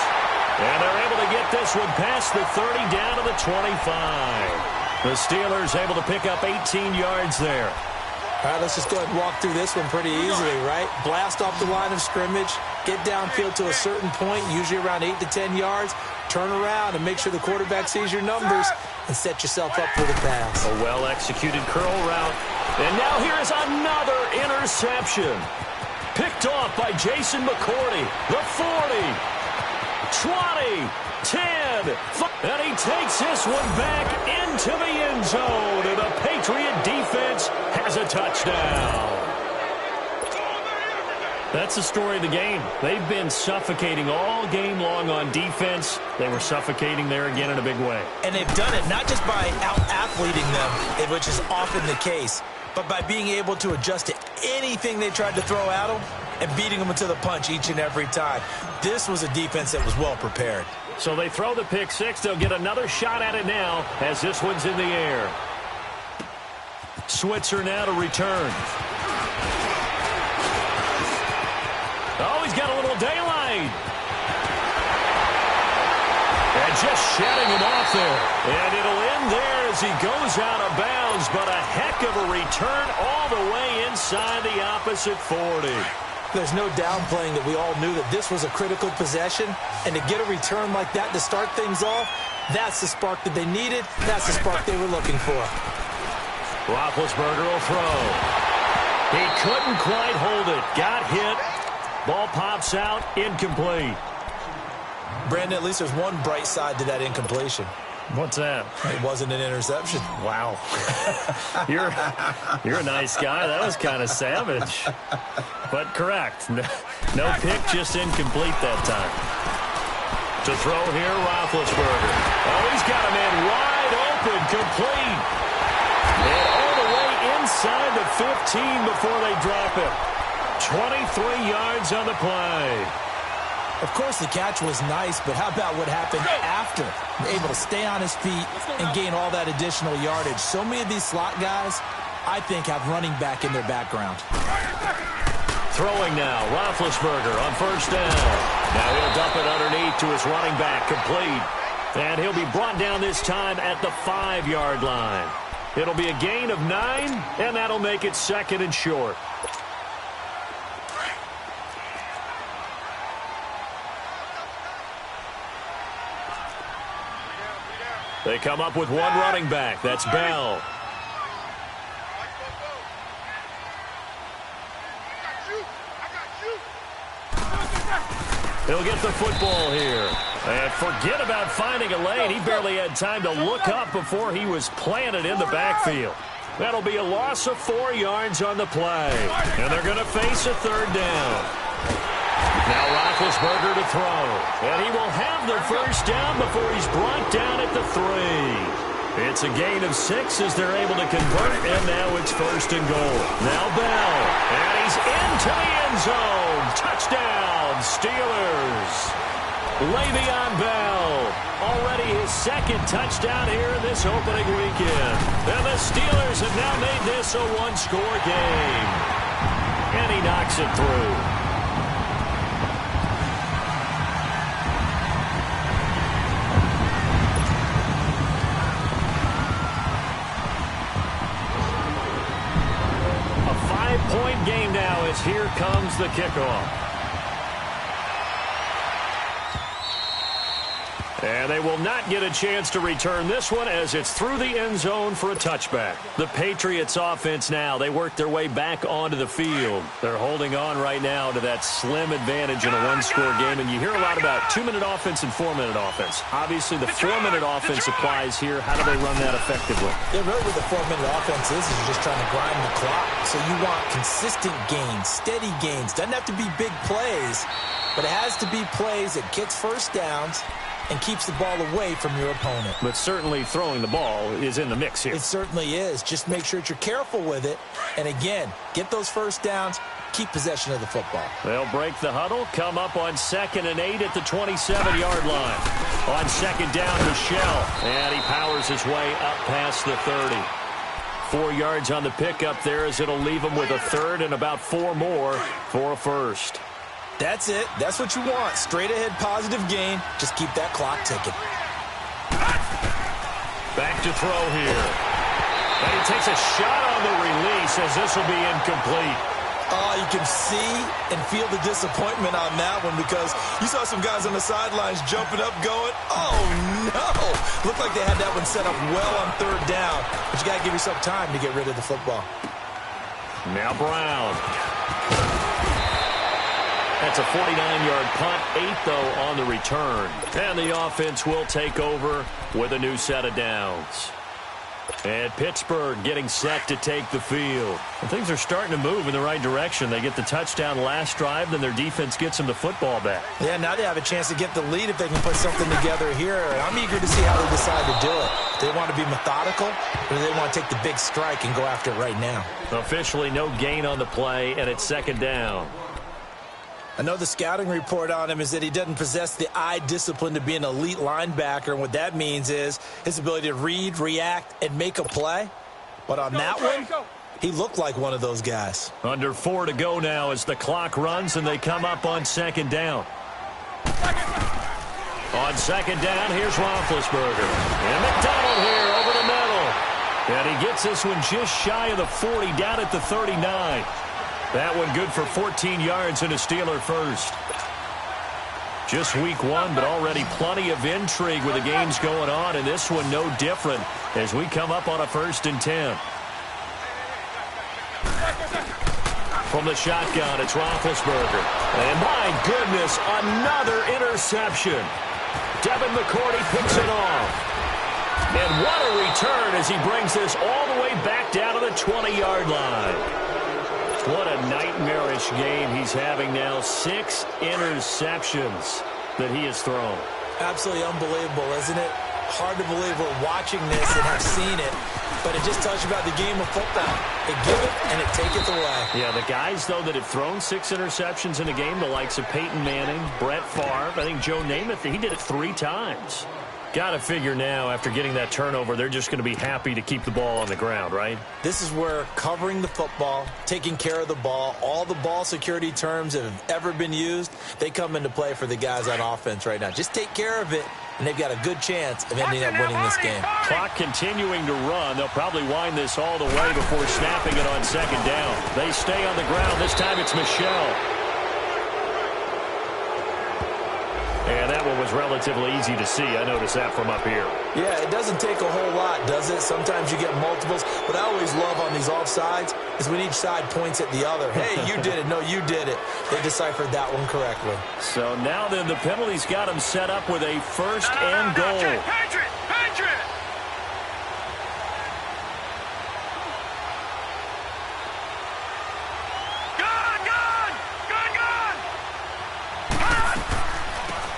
And they're able to get this one past the 30 down to the 25. The Steelers able to pick up 18 yards there. All right, let's just go ahead and walk through this one pretty easily, right? Blast off the line of scrimmage, get downfield to a certain point, usually around 8 to 10 yards, turn around and make sure the quarterback sees your numbers and set yourself up for the pass. A well-executed curl route. And now here is another interception. Picked off by Jason McCourty. The 40, 20, 10, 5. And he takes this one back into the end zone. And the Patriot defense has a touchdown. That's the story of the game. They've been suffocating all game long on defense. They were suffocating there again in a big way. And they've done it not just by out-athleting them, which is often the case, but by being able to adjust to anything they tried to throw at them and beating them to the punch each and every time. This was a defense that was well prepared. So they throw the pick six. They'll get another shot at it now as this one's in the air. Switzer now to return. Oh, he's got a little daylight. And just shedding him off there. And it'll end there as he goes out of bounds, but a heck of a return all the way inside the opposite 40. There's no downplaying that we all knew that this was a critical possession, and to get a return like that to start things off, that's the spark that they needed. That's the spark they were looking for. Roethlisberger will throw. He couldn't quite hold it. Got hit. Ball pops out. Incomplete. Brandon, at least there's one bright side to that incompletion. What's that? It wasn't an interception. Wow. You're a nice guy. That was kind of savage. But correct. No pick, just incomplete that time. To throw here, Roethlisberger. Oh, he's got a man wide open, complete. And all the way inside the 15 before they drop it. 23 yards on the play. Of course, the catch was nice, but how about what happened after? Able to stay on his feet and gain all that additional yardage. So many of these slot guys, I think, have running back in their background. Throwing now, Roethlisberger on first down. Now he'll dump it underneath to his running back, complete. And he'll be brought down this time at the 5-yard line. It'll be a gain of 9, and that'll make it second and short. They come up with one running back. That's Bell. He'll get the football here. And forget about finding a lane. He barely had time to look up before he was planted in the backfield. That'll be a loss of 4 yards on the play. And they're going to face a third down. Now Roethlisberger to throw. And he will have the first down before he's brought down at the 3. It's a gain of 6 as they're able to convert, and now it's first and goal. Now Bell. And he's into the end zone. Touchdown, Steelers. Le'Veon Bell. Already his second touchdown here in this opening weekend. And the Steelers have now made this a one-score game. And he knocks it through. Point game now as here comes the kickoff. And they will not get a chance to return this one as it's through the end zone for a touchback. The Patriots offense now, they work their way back onto the field. They're holding on right now to that slim advantage in a one-score game. And you hear a lot about 2-minute offense and 4-minute offense. Obviously, the 4-minute offense applies here. How do they run that effectively? Yeah, really what the 4-minute offense is you're just trying to grind the clock. So you want consistent gains, steady gains. Doesn't have to be big plays, but it has to be plays that gets first downs and keeps the ball away from your opponent. But certainly throwing the ball is in the mix here. It certainly is. Just make sure that you're careful with it. And again, get those first downs, keep possession of the football. They'll break the huddle, come up on 2nd and 8 at the 27-yard line. On second down, Michelle. And he powers his way up past the 30. 4 yards on the pickup there as it'll leave him with a third and about 4 more for a first. That's it. That's what you want. Straight ahead positive gain. Just keep that clock ticking. Back to throw here. And he takes a shot on the release as this will be incomplete. Oh, you can see and feel the disappointment on that one because you saw some guys on the sidelines jumping up going, oh, no. Looked like they had that one set up well on third down. But you got to give yourself time to get rid of the football. Now Brown. That's a 49-yard punt, 8, though, on the return. And the offense will take over with a new set of downs. And Pittsburgh getting set to take the field. And things are starting to move in the right direction. They get the touchdown last drive, then their defense gets them the football back. Yeah, now they have a chance to get the lead if they can put something together here. And I'm eager to see how they decide to do it. Do they want to be methodical, or do they want to take the big strike and go after it right now? Officially no gain on the play, and it's second down. I know the scouting report on him is that he doesn't possess the eye discipline to be an elite linebacker. And what that means is his ability to read, react, and make a play. But on that one, he looked like one of those guys. Under 4 to go now as the clock runs and they come up on second down. On second down, here's Roethlisberger. And McDonald here over the middle. And he gets this one just shy of the 40 down at the 39. That one good for 14 yards and a Steeler first. Just week 1, but already plenty of intrigue with the games going on, and this one no different as we come up on a 1st and 10. From the shotgun, it's Roethlisberger. And my goodness, another interception. Devin McCourty picks it off. And what a return as he brings this all the way back down to the 20-yard line. What a nightmarish game he's having now. 6 interceptions that he has thrown. Absolutely unbelievable, isn't it? Hard to believe we're watching this and have seen it, but it just tells you about the game of football. It give it and it taketh away. Yeah, the guys, though, that have thrown 6 interceptions in a game, the likes of Peyton Manning, Brett Favre, I think Joe Namath, he did it 3 times. Got to figure now, after getting that turnover, they're just going to be happy to keep the ball on the ground, right? This is where covering the football, taking care of the ball, all the ball security terms that have ever been used, they come into play for the guys on offense right now. Just take care of it, and they've got a good chance of ending up winning this game. Clock continuing to run. They'll probably wind this all the way before snapping it on second down. They stay on the ground. This time it's Michel. And that one was relatively easy to see. I noticed that from up here. Yeah, it doesn't take a whole lot, does it? Sometimes you get multiples. What I always love on these offsides is when each side points at the other. Hey, you did it. No, you did it. They deciphered that one correctly. So now then, the penalty's got him set up with a first and goal. Patriot! Patriot!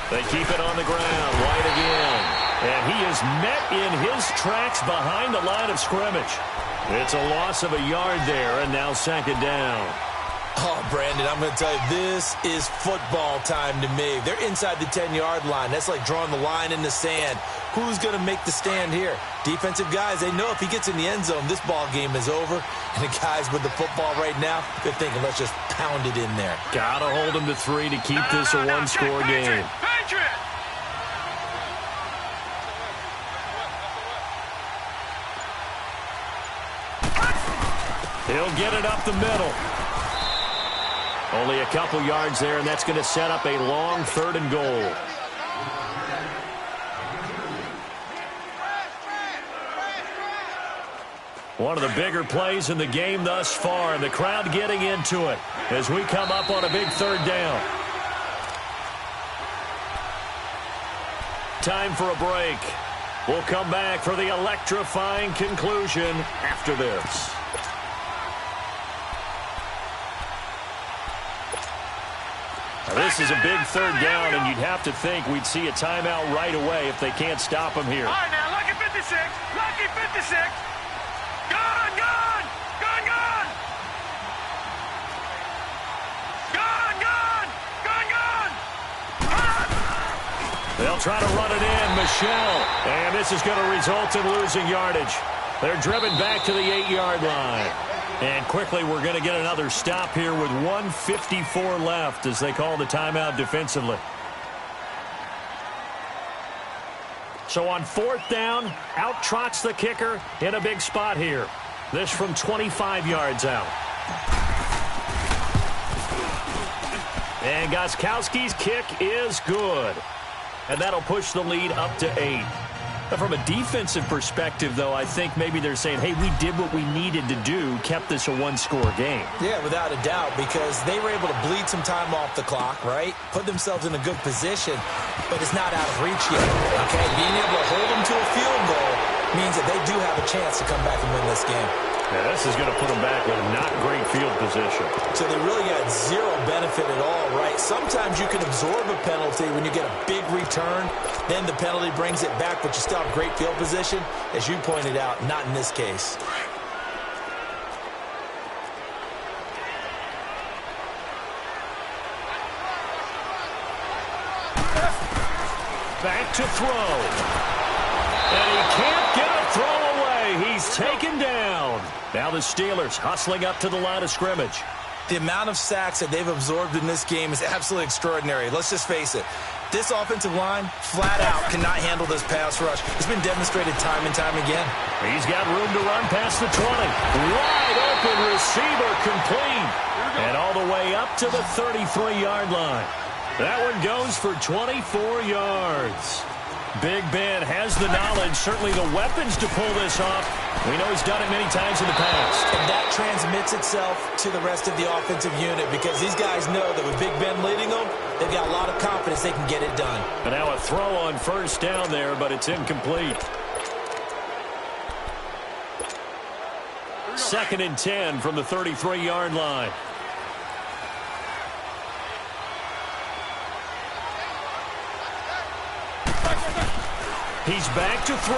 They keep it on the ground. White again. And he is met in his tracks behind the line of scrimmage. It's a loss of a yard there, and now second down. Oh, Brandon, I'm going to tell you, this is football time to me. They're inside the 10-yard line. That's like drawing the line in the sand. Who's going to make the stand here? Defensive guys, they know if he gets in the end zone, this ball game is over. And the guys with the football right now, they're thinking, let's just pound it in there. Got to hold him to 3 to keep this a one-score game. Patriot! He'll get it up the middle. Only a couple yards there, and that's going to set up a long 3rd and goal. One of the bigger plays in the game thus far, and the crowd getting into it as we come up on a big 3rd down. Time for a break. We'll come back for the electrifying conclusion after this. Now, this is a big 3rd down, and you'd have to think we'd see a timeout right away if they can't stop him here. All right, now, lucky 56. Lucky 56. Gone, gone. Gone, gone. Gone, gone. Gone, gone. They'll try to run it in. Michel. And this is going to result in losing yardage. They're driven back to the 8-yard line. And quickly, we're going to get another stop here with 1:54 left as they call the timeout defensively. So on 4th down, out trots the kicker in a big spot here. This from 25 yards out. And Gostkowski's kick is good. And that'll push the lead up to 8. From a defensive perspective, though, I think maybe they're saying, hey, we did what we needed to do, kept this a one-score game. Yeah, without a doubt, because they were able to bleed some time off the clock, right? Put themselves in a good position, but it's not out of reach yet, okay? Being able to hold them to a field goal means that they do have a chance to come back and win this game. Yeah, this is going to put them back with not great field position. So they really got zero benefit at all, right? Sometimes you can absorb a penalty when you get a big return. Then the penalty brings it back, but you still have great field position. As you pointed out, not in this case. Back to throw. And he can't get a throw away. He's taken down. Now the Steelers hustling up to the line of scrimmage. The amount of sacks that they've absorbed in this game is absolutely extraordinary. Let's just face it. This offensive line, flat out, cannot handle this pass rush. It's been demonstrated time and time again. He's got room to run past the 20. Wide open receiver complete. And all the way up to the 33-yard line. That one goes for 24 yards. Big Ben has the knowledge, certainly the weapons to pull this off. We know he's done it many times in the past. And that transmits itself to the rest of the offensive unit because these guys know that with Big Ben leading them, they've got a lot of confidence they can get it done. And now a throw on first down there, but it's incomplete. 2nd and 10 from the 33-yard line. He's back to throw.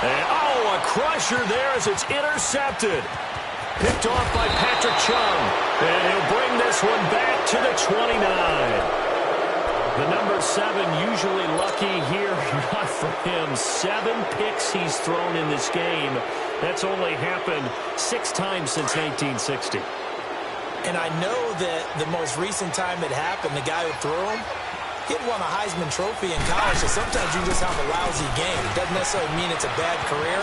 And, a crusher there as it's intercepted. Picked off by Patrick Chung. And he'll bring this one back to the 29. The number 7 usually lucky here. Not for him. 7 picks he's thrown in this game. That's only happened 6 times since 1960. And I know that the most recent time it happened, the guy who threw him, he had won a Heisman Trophy in college, so sometimes you just have a lousy game. It doesn't necessarily mean it's a bad career,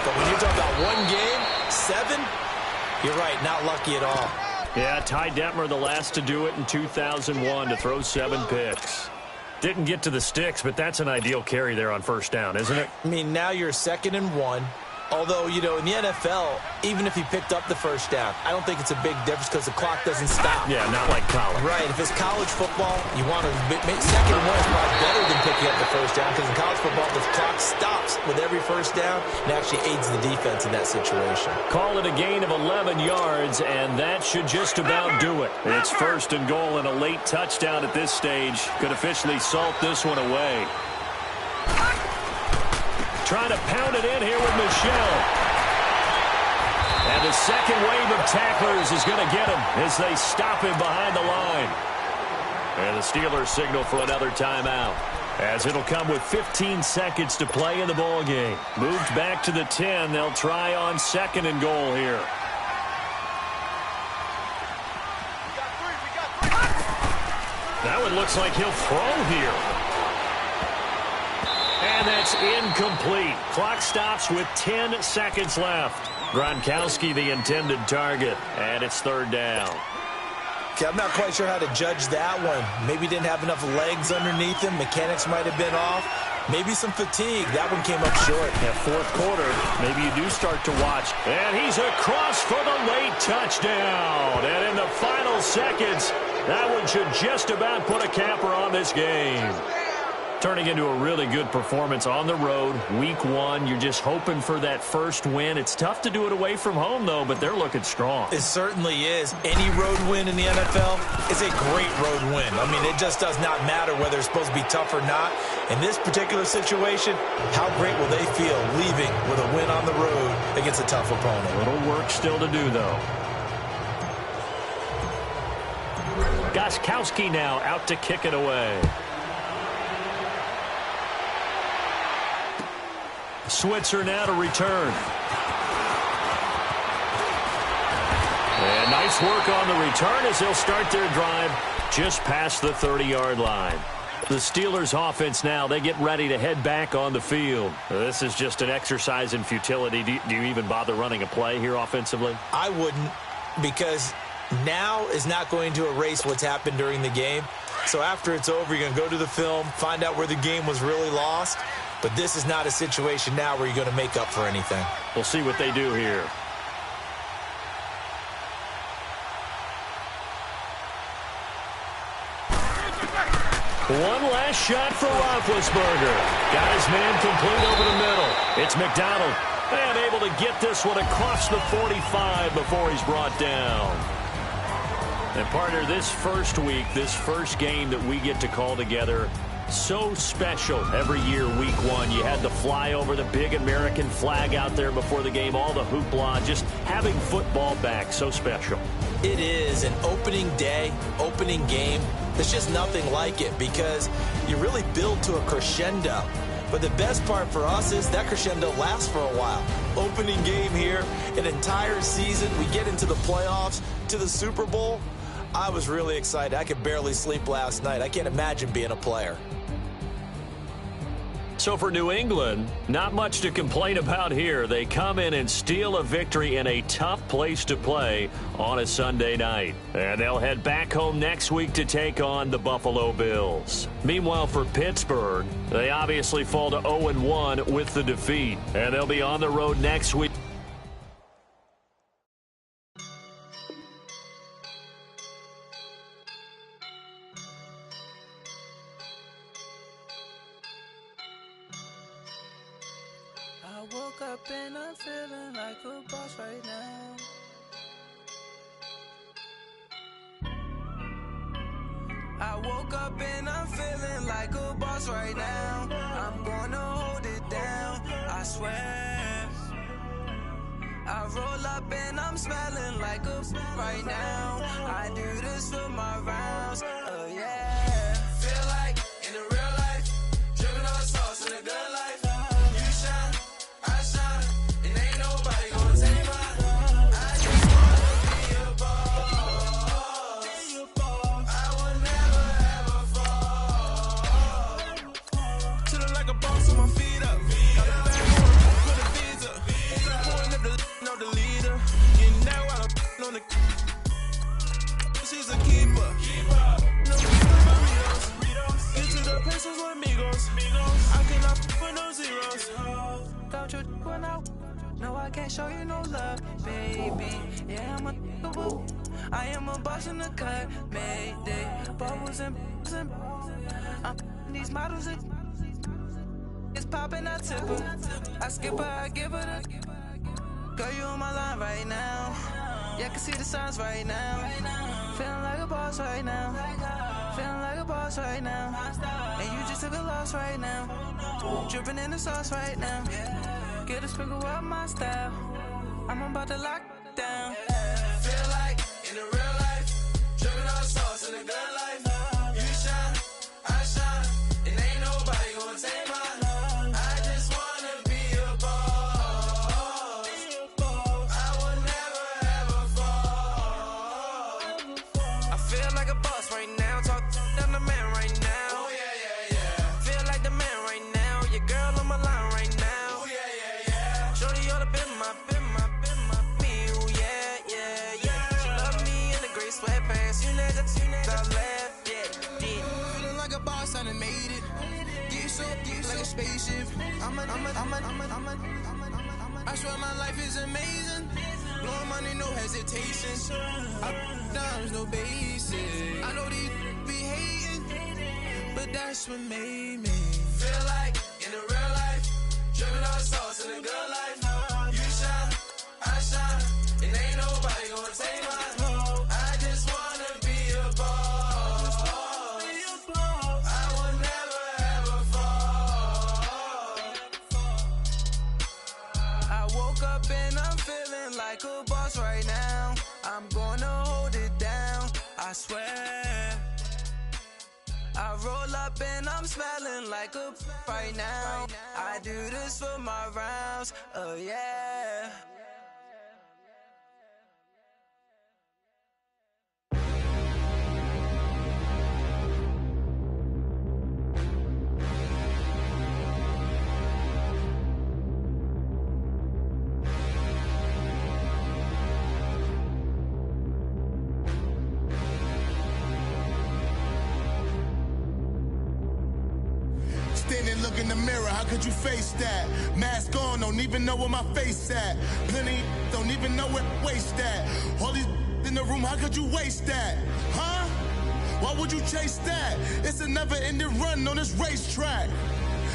but when you're talking about one game, 7, you're right, not lucky at all. Yeah, Ty Detmer, the last to do it in 2001, to throw 7 picks. Didn't get to the sticks, but that's an ideal carry there on first down, isn't it? I mean, now you're 2nd and 1. Although, you know, in the NFL, even if he picked up the first down, I don't think it's a big difference because the clock doesn't stop. Yeah, not like college. Right. If it's college football, you want to make 2nd and 1 is probably better than picking up the first down because in college football, the clock stops with every first down and actually aids the defense in that situation. Call it a gain of 11 yards, and that should just about do it. It's 1st and goal, and a late touchdown at this stage could officially salt this one away. Trying to pound it in here with Michel. And the second wave of tacklers is going to get him as they stop him behind the line. And the Steelers signal for another timeout, as it'll come with 15 seconds to play in the ball game. Moved back to the 10. They'll try on 2nd and goal here. That one looks like he'll throw here. And that's incomplete. Clock stops with 10 seconds left. Gronkowski the intended target, and it's 3rd down. Okay, I'm not quite sure how to judge that one. Maybe didn't have enough legs underneath him. Mechanics might have been off. Maybe some fatigue. That one came up short. Yeah, 4th quarter, maybe you do start to watch. And he's across for the late touchdown. And in the final seconds, that one should just about put a capper on this game. Turning into a really good performance on the road. Week 1, you're just hoping for that first win. It's tough to do it away from home, though, but they're looking strong. It certainly is. Any road win in the NFL is a great road win. I mean, it just does not matter whether it's supposed to be tough or not. In this particular situation, how great will they feel leaving with a win on the road against a tough opponent? A little work still to do, though. Gostkowski now out to kick it away. Switzer now to return. And nice work on the return as they'll start their drive just past the 30-yard line. The Steelers offense now, they get ready to head back on the field. This is just an exercise in futility. Do you even bother running a play here offensively? I wouldn't, because now is not going to erase what's happened during the game. So after it's over, you're going to go to the film, find out where the game was really lost. But this is not a situation now where you're going to make up for anything. We'll see what they do here. One last shot for Roethlisberger. Got his man complete over the middle. It's McDonald. And able to get this one across the 45 before he's brought down. And partner, this first week, this first game that we get to call together, so special every year, week 1. You had the fly over, the big American flag out there before the game, all the hoopla, just having football back, so special. It is an opening day, opening game. There's just nothing like it because you really build to a crescendo. But the best part for us is that crescendo lasts for a while. Opening game here, an entire season. We get into the playoffs, to the Super Bowl. I was really excited. I could barely sleep last night. I can't imagine being a player. So for New England, not much to complain about here. They come in and steal a victory in a tough place to play on a Sunday night. And they'll head back home next week to take on the Buffalo Bills. Meanwhile, for Pittsburgh, they obviously fall to 0-1 with the defeat. And they'll be on the road next week. I woke up and I'm feeling like a boss right now. I woke up and I'm feeling like a boss right now. I'm gonna hold it down, I swear. I roll up and I'm smelling like a right now. I do this for my rounds, oh yeah. Feel like in the real life, dripping on sauce in the good life. You shine, I shine, and ain't nobody gonna take mine. I just wanna be a boss. I will never ever fall. Chillin' like a boss on my feet up. Got a bag on, put the beads up. Pouring up the leader. Getting that while I'm on the. She's a keeper. No burritos. Get to the pesos with amigos. I cannot put no zeros. Without you when out. No, I can't show you no love, baby. Yeah, I'm a boo. I am a boss in the cut. Mayday. Bubbles and I'm these models. It's popping, I tip her. I skip her, I give her the. Girl, you on my line right now. Yeah, I can see the signs right now. Feeling like a boss right now. Feeling like a boss right now. And you just took a loss right now. Dripping in the sauce right now. Get a sprinkle up my style. I'm about to lock down. Feel like in the real life, dripping on sauce in the good life. You shine, I shine, and ain't nobody gonna take mine. I just wanna be a boss. I will never ever fall. I feel like a boss right now. Talk down the man right now. Oh yeah. Feel like the man right now. Your girl on my line right now. Oh yeah. Shorty oughta been my me. Oh yeah. She love me in the gray sweatpants. You never I left, yeah. Feeling like a boss, I done made it. Get so deep like a spaceship. I swear my life is amazing. Blowing money, no hesitation. Dimes, no basic. I know these be hating, but that's what made me. Feel like in the real life, dripping on sauce in the good life. You shine, I shine, and ain't nobody gonna take mine. I just wanna be a boss. I will never ever fall. I woke up and I'm feeling like a boss right now. I'm gonna hold it down, I swear. I roll up and I'm smelling like a right now. I do this for my rounds, oh yeah. Standing, look in the mirror, how could you face that? Mask on, don't even know where my face at. Plenty, don't even know where waste at. All these in the room, how could you waste that? Huh? Why would you chase that? It's a never-ending run on this racetrack.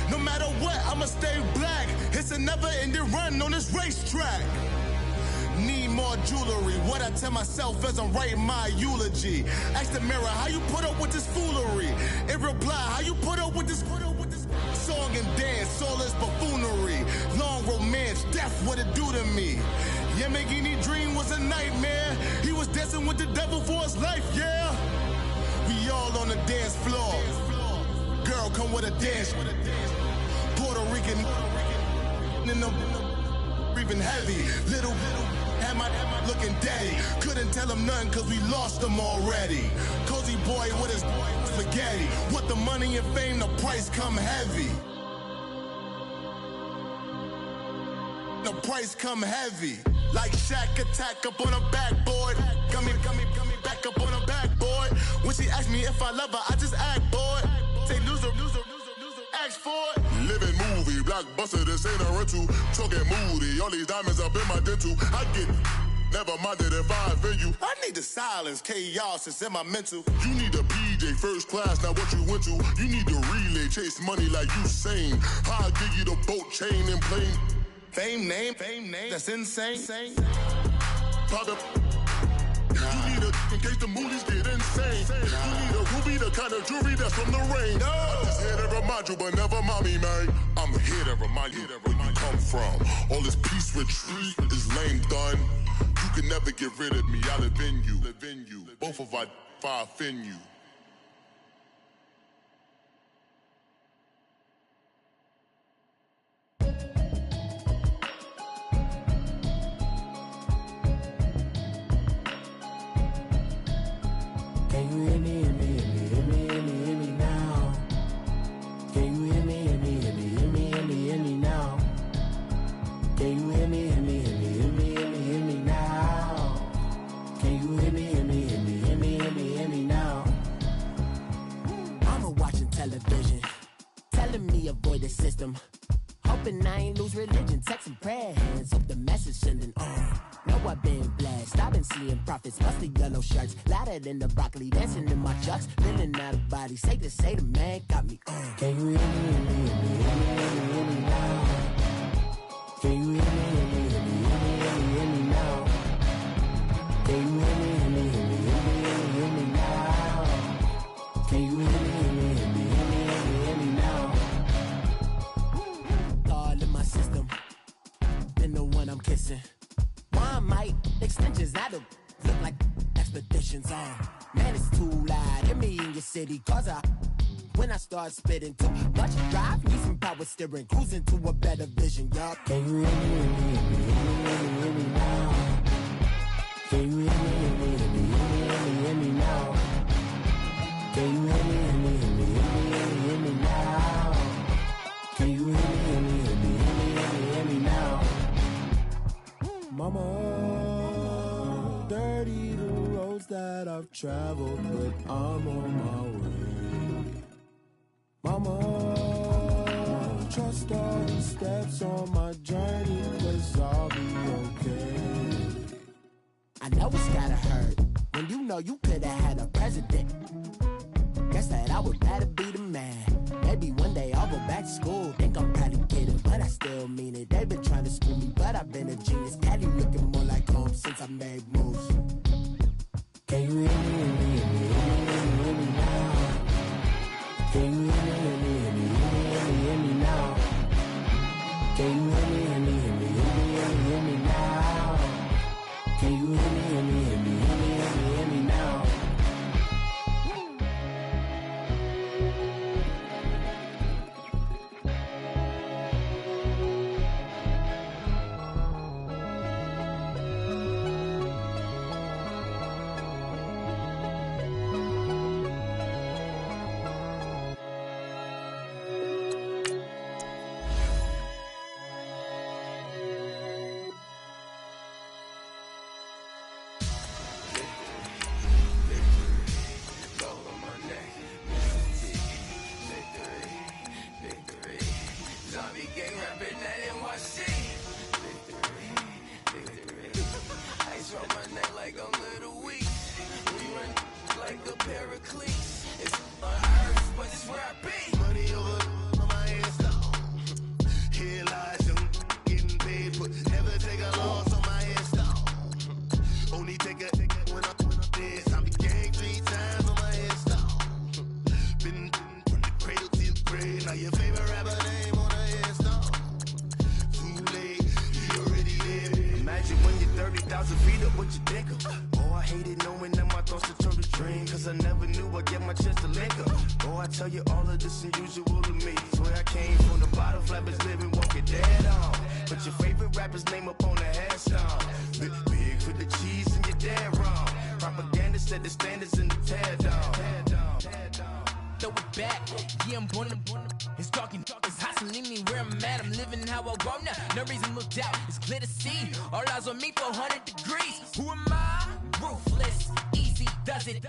No matter what, I'ma stay black. It's a never-ending run on this racetrack. Need more jewelry, what I tell myself as I'm writing my eulogy. Ask the mirror, how you put up with this foolery? In reply, how you put up with this song and dance, all this buffoonery. Long romance, death, what it do to me? Yamagini dream was a nightmare. He was dancing with the devil for his life, yeah. We all on the dance floor. Girl, come with a dance. Puerto Rican in the breathing heavy. Little had my looking daddy. Couldn't tell him nothing cause we lost him already. Cozy boy with his spaghetti. Want the money and fame, the price come heavy. price come heavy. Like Shaq attack up on a backboard. Gummy, back up on a backboard. When she asked me if I love her, I just act bored. Say loser, ask for it. Living movie, blockbuster, this ain't a rental. Talking moody, all these diamonds up in my dental. I get never minded if I offend you. I need the silence, chaos is in my mental. You need a PJ, first class, not what you went to. You need the relay, chase money like you sane. I'll give you the boat, chain, and plane. Fame name, that's insane. Private. You need a in case the movies get insane. You need a ruby, the kind of jewelry that's from the rain. I'm just here to remind you, but never mommy, man. I'm here to remind you where you come from. All this peace retreat is lame done. You can never get rid of me. I live in you. Both of our five in you. Can you hear me, hear me, hear me, hear me, hear me, hear me now? Can you hear me, hear me, hear me, hear me, hear me, hear me now? Can you hear me, hear me, hear me, hear me, hear me, hear me now? Can you hear me, hear me, hear me, hear me, hear me, hear me now? Mama watching television, telling me avoid the system. Hoping I ain't lose religion, texting prayer hands up the message sending on. Know I've been blessed, I've been seeing prophets, musty yellow shirts, louder than the broccoli, dancing in my chucks, feeling out of body, safe to say the man got me on. Can you hear me, hear me, hear me, hear me, hear me, hear me now? Can you hear me, hear me, hear me, hear me, hear me, hear me now? Can you hear me, hear me, hear me, hear me, hear me, hear me now? Can you hear me, hear me, hear me, hear me, hear me, hear me now? All in my system, been the one I'm kissing. One might extensions that'll look like expeditions on. Man, it's too loud. Hear me in your city, cause when I start spitting too much drive, need some power steering, cruising to a better vision, y'all. Can you hear me, hear me, hear me, hear me, hear me, hear me now? Can you hear me, hear me, hear me, hear me, hear me, hear me now? Can you hear me, hear me, hear me, hear me, hear me, hear me now? Can you hear me, hear me, hear me, hear me, hear me, hear me now? Mama, dirty the roads that I've traveled, but I'm on my way. Mama, trust all the steps on my journey, 'cause I'll be okay. I know it's gotta hurt when you know you could've had a president. Guess that I would rather be the man. Maybe one day I'll go back to school. Think I'm probably kidding, but I still mean it. They've been trying to school me, but I've been a genius. Caddy looking more like home since I made moves. Can you hear me, hear me, hear me, hear me, hear me, hear me now? Can you hear me, hear me, hear me, hear me, hear me, hear me now? Can you hear me, hear me, hear me, hear me, hear me, hear me now? Can you hear me, hear me, hear me, hear me, hear me, hear me now? how I want now. No reason to doubt, it's clear to see. All eyes on me, 400 degrees. Who am I? Ruthless, easy does it.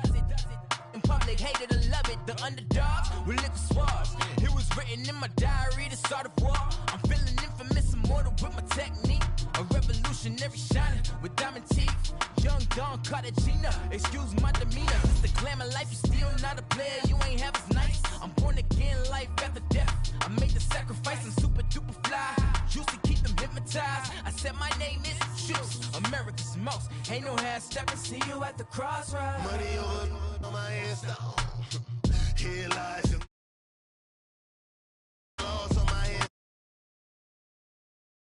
In public, hated or love it. The underdogs with liquor swabs. It was written in my diary to start a war. I'm feeling infamous, immortal with my technique. A revolutionary shining with diamond teeth. Young Don Cartagena, excuse my demeanor. It's the glamour life, you still not a player. You ain't half as nice. I'm born again, life after death. I made the sacrifice, I'm super duper fly. Used to keep them hypnotized. I said my name is Juice, America's most. Ain't no half stepping. See you at the crossroads. Money over on my Insta.